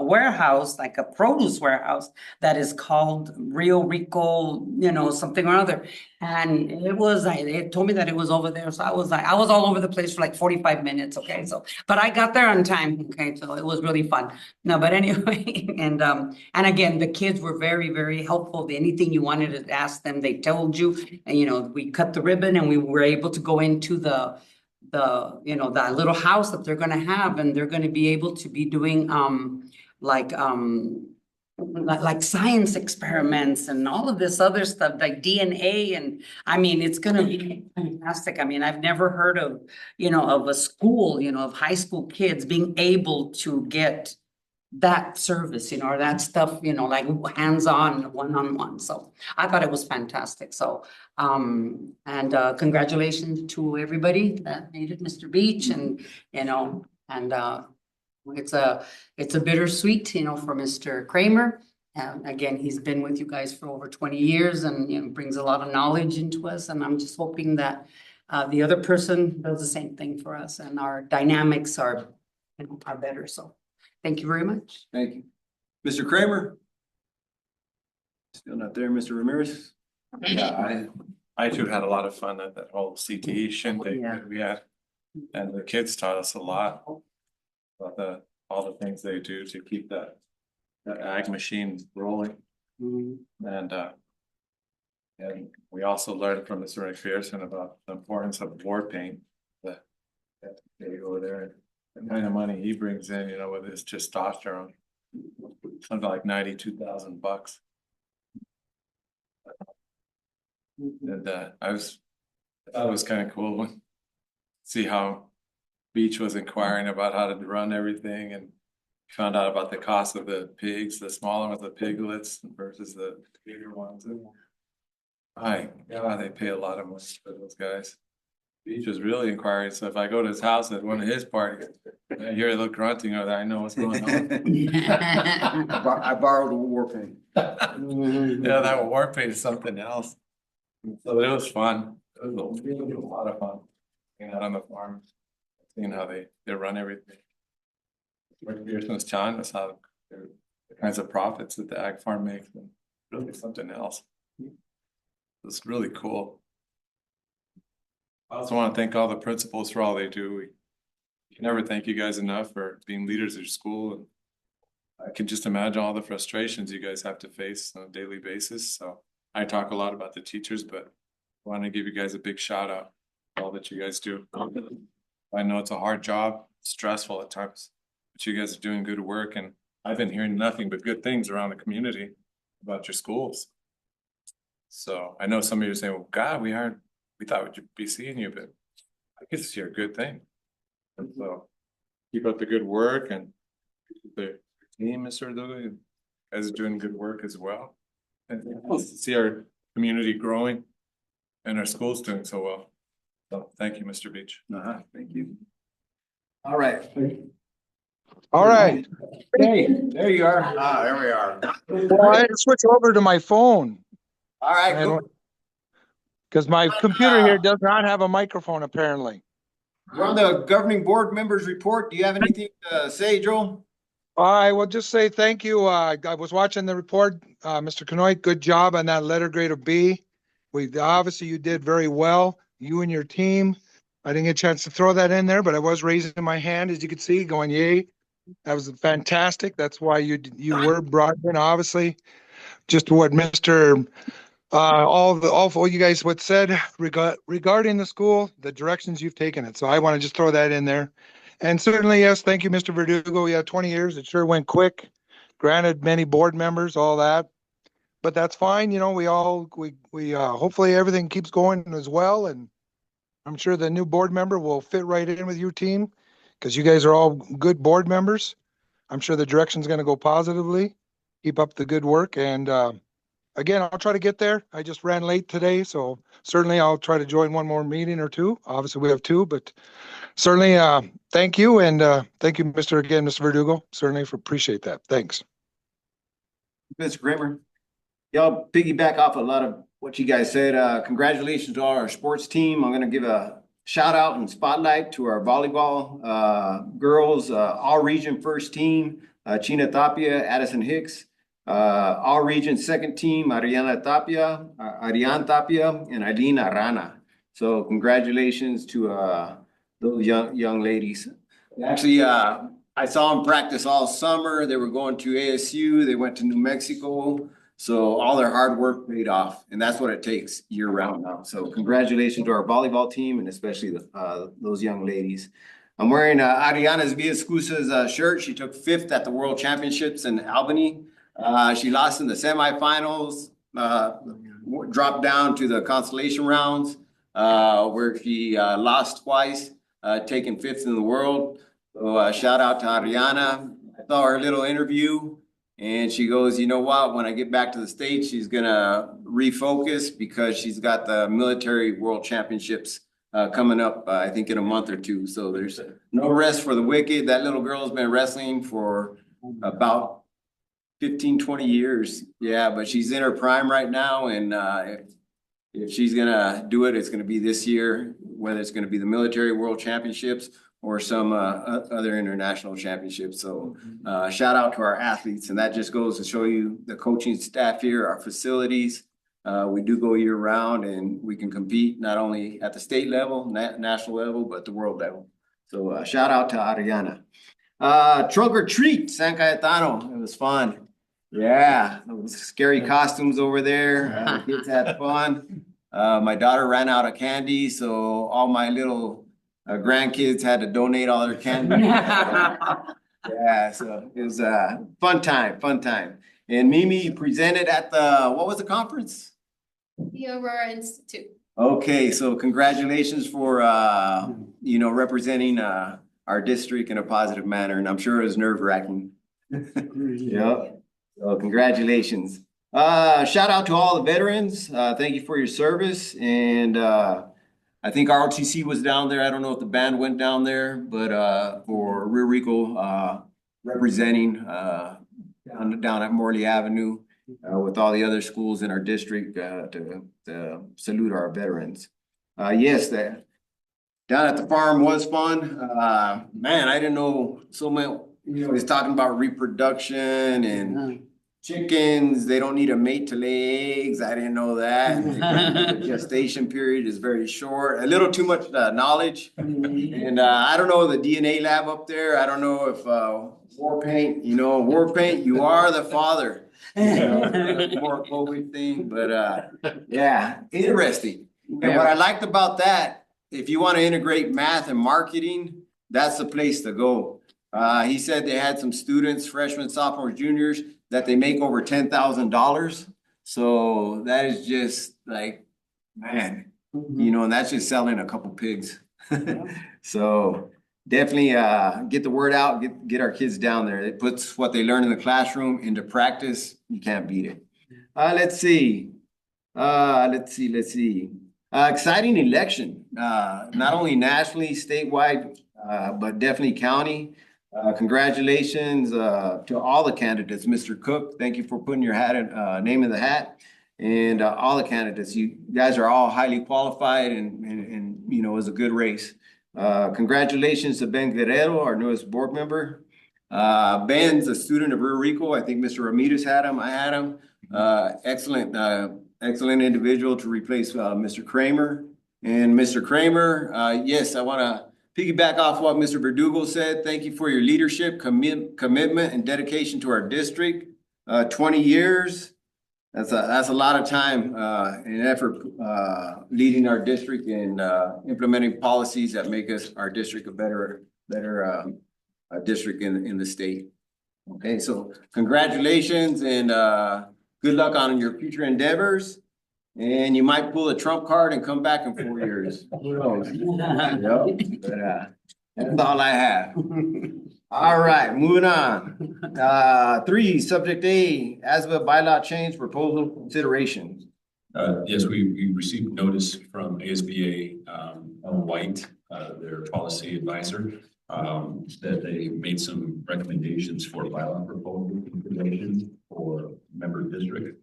warehouse, like a produce warehouse that is called Rio Rico, something or other. And it told me that it was over there. So I was all over the place for like 45 minutes. Okay. So, but I got there on time. Okay. So it was really fun. No, but anyway, and again, the kids were very, very helpful. Anything you wanted to ask them, they told you, and, we cut the ribbon and we were able to go into that little house that they're going to have, and they're going to be able to be doing, like science experiments and all of this other stuff, like DNA. And I mean, it's going to be fantastic. I mean, I've never heard of, of a school, of high school kids being able to get that service, or that stuff, like hands-on, one-on-one. So I thought it was fantastic. So, congratulations to everybody that made it, Mr. Beach, and, it's a bittersweet, for Mr. Kramer. Again, he's been with you guys for over 20 years and, brings a lot of knowledge into us. And I'm just hoping that the other person does the same thing for us and our dynamics are better. So thank you very much. Thank you. Mr. Kramer? Still not there, Mr. Ramirez? Yeah, I too had a lot of fun at that whole CTE shindig Yeah. that we had. And the kids taught us a lot about all the things they do to keep that ag machine rolling. And we also learned from Mr. McPherson about the importance of war paint. That they go over there and the kind of money he brings in, with his testosterone. Something like $92,000. And I thought it was kind of cool when see how Beach was inquiring about how to run everything and found out about the cost of the pigs, the smaller ones, the piglets versus the bigger ones. And they pay a lot of money for those guys. Beach was really inquiring, so if I go to his house at one of his parties, I hear a little grunting over there, I know what's going on. I borrowed a war paint. Yeah, that war paint is something else. So it was fun. It was really a lot of fun. Being out on the farm, seeing how they run everything. McPherson was telling us how the kinds of profits that the ag farm makes, and really something else. It's really cool. I also want to thank all the principals for all they do. We can never thank you guys enough for being leaders of your school. And I can just imagine all the frustrations you guys have to face on a daily basis. So I talk a lot about the teachers, but I want to give you guys a big shout out for all that you guys do. I know it's a hard job, stressful at times, but you guys are doing good work, and I've been hearing nothing but good things around the community about your schools. So I know some of you are saying, well, God, we thought we'd be seeing you, but I guess you're a good thing. And so keep up the good work, and the team, Mr. Lilly, you guys are doing good work as well. And it's to see our community growing and our schools doing so well. So thank you, Mr. Beach. Thank you. All right. All right. Hey, there you are. There we are. Well, I had to switch over to my phone All right, go. because my computer here does not have a microphone apparently. We're on the governing board members report. Do you have anything to say, Joel? I will just say thank you. I was watching the report. Mr. Canoy, good job on that letter grade of B. Obviously you did very well, you and your team. I didn't get a chance to throw that in there, but I was raising my hand, as you could see, going yay. That was fantastic. That's why you were brought in, obviously. Just what Mr. All you guys what said regarding the school, the directions you've taken it. So I want to just throw that in there. And certainly, yes, thank you, Mr. Verdugo. Yeah, 20 years, it sure went quick. Granted, many board members, all that. But that's fine, you know, we hopefully everything keeps going as well. And I'm sure the new board member will fit right in with your team because you guys are all good board members. I'm sure the direction's going to go positively. Keep up the good work. And again, I'll try to get there. I just ran late today, so certainly I'll try to join one more meeting or two. Obviously, we have two, but certainly thank you. And thank you, Mr. Verdugo, certainly appreciate that. Thanks. Mr. Kramer. Y'all piggyback off a lot of what you guys said. Congratulations to all our sports team. I'm gonna give a shout out and spotlight to our volleyball girls, all region first team, China Tapia, Addison Hicks, all region second team, Ariane Tapia, and Eileen Arana. So congratulations to those young ladies. Actually, I saw them practice all summer. They were going to ASU. They went to New Mexico. So all their hard work paid off, and that's what it takes year round now. So congratulations to our volleyball team and especially those young ladies. I'm wearing Ariana's Villascusa's shirt. She took 5th at the World Championships in Albany. She lost in the semifinals, dropped down to the consolation rounds, where she lost twice, taking 5th in the world. So shout out to Ariana. I saw her little interview. And she goes, you know what, when I get back to the States, she's gonna refocus because she's got the military world championships coming up, I think in a month or two. So there's no rest for the wicked. That little girl's been wrestling for about 15, 20 years. Yeah, but she's in her prime right now. And if she's gonna do it, it's gonna be this year, whether it's gonna be the military world championships or some other international championships. So shout out to our athletes. And that just goes to show you the coaching staff here, our facilities. We do go year round and we can compete not only at the state level, national level, but the world level. So shout out to Ariana. Trunk or treat, San Cayetano. It was fun. Yeah, those scary costumes over there. The kids had fun. My daughter ran out of candy, so all my little grandkids had to donate all their candy. Yeah, so it was a fun time. And Mimi presented at what was the conference? The Aurora Institute. Okay, so congratulations for, representing our district in a positive manner, and I'm sure it was nerve-wracking. Yeah, so congratulations. Shout out to all the veterans. Thank you for your service, and I think ROTC was down there. I don't know if the band went down there, but for Rio Rico representing down at Morley Avenue with all the other schools in our district to salute our veterans. Yes, down at the farm was fun. Man, I didn't know so he's talking about reproduction and chickens, they don't need a mate to lay eggs. I didn't know that. The gestation period is very short, a little too much knowledge. And I don't know the DNA lab up there. I don't know if war paint, you are the father. More COVID thing, but yeah, interesting. And what I liked about that, if you want to integrate math and marketing, that's the place to go. He said they had some students, freshmen, sophomores, juniors, that they make over $10,000. So that is just like, man, and that's just selling a couple pigs. So definitely get the word out, get our kids down there. It puts what they learn in the classroom into practice. You can't beat it. Let's see. Exciting election, not only nationally, statewide, but definitely county. Congratulations to all the candidates. Mr. Cook, thank you for putting your name in the hat. And all the candidates, you guys are all highly qualified and it was a good race. Congratulations to Ben Guerrero, our newest board member. Ben's a student of Rio Rico. I think Mr. Ramirez had him. I had him. Excellent individual to replace Mr. Kramer. And Mr. Kramer, yes, I want to piggyback off what Mr. Verdugo said. Thank you for your leadership, commitment, and dedication to our district. 20 years. That's a lot of time and effort leading our district and implementing policies that make our district a better district in the state. Okay, so congratulations and good luck on your future endeavors. And you might pull a trump card and come back in 4 years. Who knows? Yep. But, that's all I have. All right, moving on. 3, subject A, as of a bylaw change proposal consideration. Yes, we received notice from ASBA, Ellen White, their policy advisor, that they made some recommendations for bylaw proposal consideration for member district.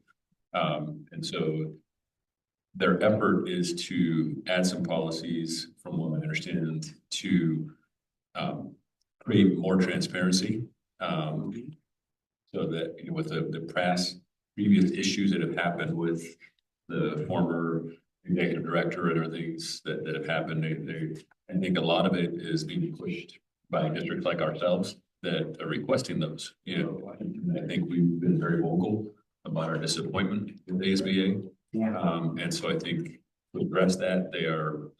And so their effort is to add some policies, from what I understand, to create more transparency. So that with the previous issues that have happened with the former executive director and other things that have happened, I think a lot of it is being pushed by districts like ourselves that are requesting those. I think we've been very vocal about our disappointment with ASBA. And so I think to address that, they are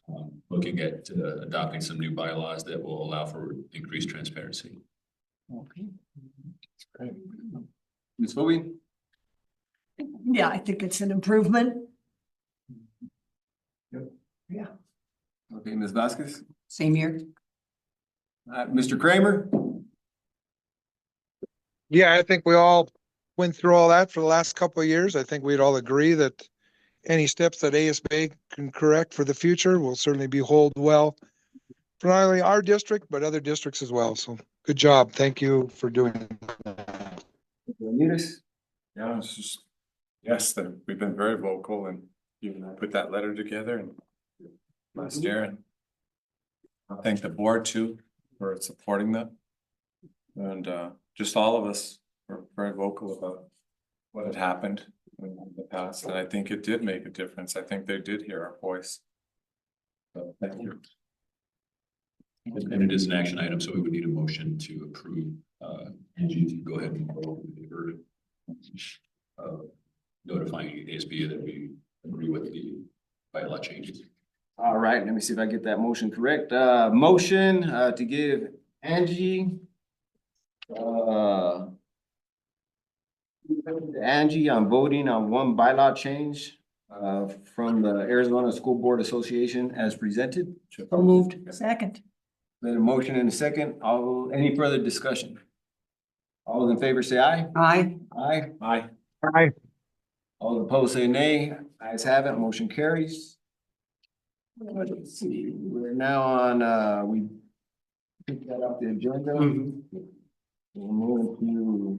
looking at adopting some new bylaws that will allow for increased transparency. Okay. That's great. Ms. Phobie? Yeah, I think it's an improvement. Yeah. Okay, Ms. Vasquez? Same here. Mr. Kramer? Yeah, I think we all went through all that for the last couple of years. I think we'd all agree that any steps that ASBA can correct for the future will certainly be hold well for not only our district, but other districts as well. So good job. Thank you for doing that. Ramirez? Yeah, it's just, yes, we've been very vocal and put that letter together and last year. And I thank the board too for supporting that. And just all of us were very vocal about what had happened in the past. And I think it did make a difference. I think they did hear our voice. So thank you. And it is an action item, so we would need a motion to approve, Angie to go ahead and roll the verdict. Notifying ASBA that we agree with the bylaw changes. All right, let me see if I get that motion correct. Motion to give Angie on voting on one bylaw change from the Arizona School Board Association as presented. So moved. Second. Then a motion and a second. Any further discussion? All those in favor say aye. Aye. Aye. Aye. Aye. All opposed say nay. Ayes have it. Motion carries. Let's see, we're now on, we picked that up the agenda. We'll move to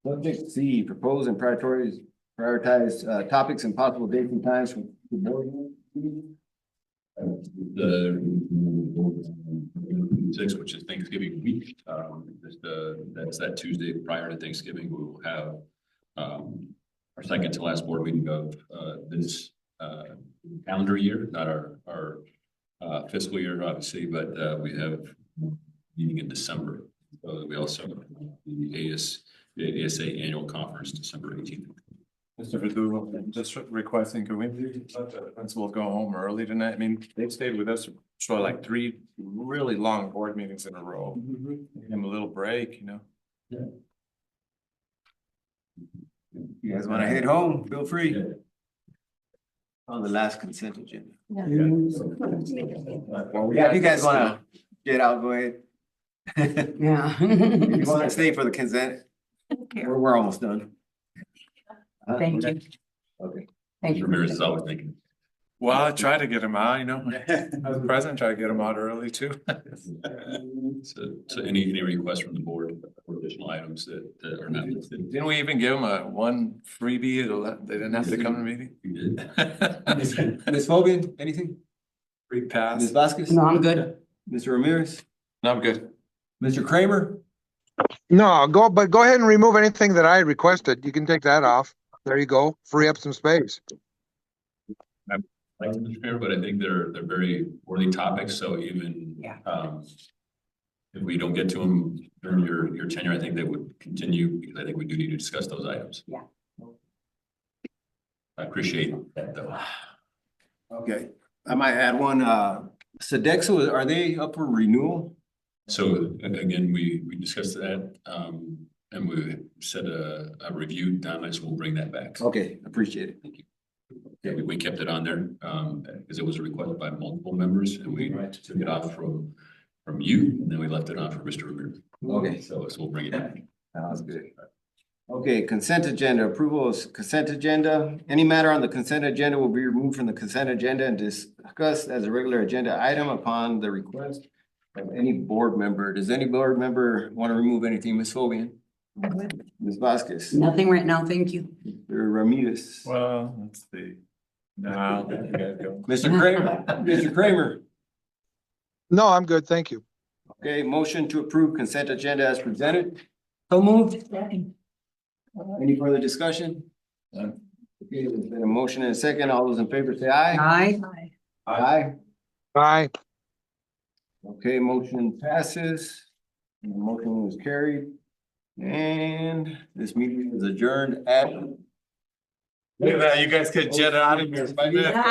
subject C, propose and prioritize topics and possible dates and times for the board. 26th, which is Thanksgiving week. That's that Tuesday prior to Thanksgiving. We will have our second to last board meeting of this calendar year, not our fiscal year, obviously, but we have meeting in December. We also have the ASA annual conference, December 18th. Mr. Verdugo, just requesting, can we let the principals go home early tonight? I mean, they've stayed with us for like 3 really long board meetings in a row. Give them a little break, you know? You guys wanna head home, feel free. On the last consent agenda. Yeah. Yeah, if you guys wanna get out, go ahead. Yeah. If you wanna stay for the consent, we're almost done. Thank you. Okay. Thank you. Ramirez is always thinking. Well, I try to get them out, you know, as president, try to get them out early too. So any requests from the board for additional items that are not listed? Didn't we even give them one freebie? They didn't have to come to the meeting? We did. Ms. Fogan, anything? Free Ms. pass. Vasquez? No, I'm good. Mr. Ramirez? No, I'm good. Mr. Kramer? No, but go ahead and remove anything that I requested. You can take that off. There you go. Free up some space. Like Mr. Chair, but I think they're very worthy topics, so even Yeah. if we don't get to them during your tenure, I think they would continue, because I think we do need to discuss those items. Yeah. I appreciate that though. Okay, I might add one, Sodexo, are they up for renewal? So again, we discussed that, and we set a review down, so we'll bring that back. Okay, appreciate it. Thank you. Yeah, we kept it on there, because it was a request by multiple members, and we took it off from you, and then we left it on for Mr. Ramirez. Okay. So we'll bring it back. That was good. Okay, consent agenda, approval of consent agenda. Any matter on the consent agenda will be removed from the consent agenda and discussed as a regular agenda item upon the request of any board member. Does any board member want to remove anything? Ms. Fobian? Ms. Vasquez? Nothing right now, thank you. Mr. Ramirez? Well, let's see. No, you gotta go. Mr. Kramer? Mr. Kramer? No, I'm good. Thank you. Okay, motion to approve consent agenda as presented. So moved. Any further discussion? Okay, there's been a motion and a second. All those in favor say aye. Aye. Aye. Bye. Okay, motion passes. The motion was carried. And this meeting is adjourned at Look at that, you guys could jet out of here.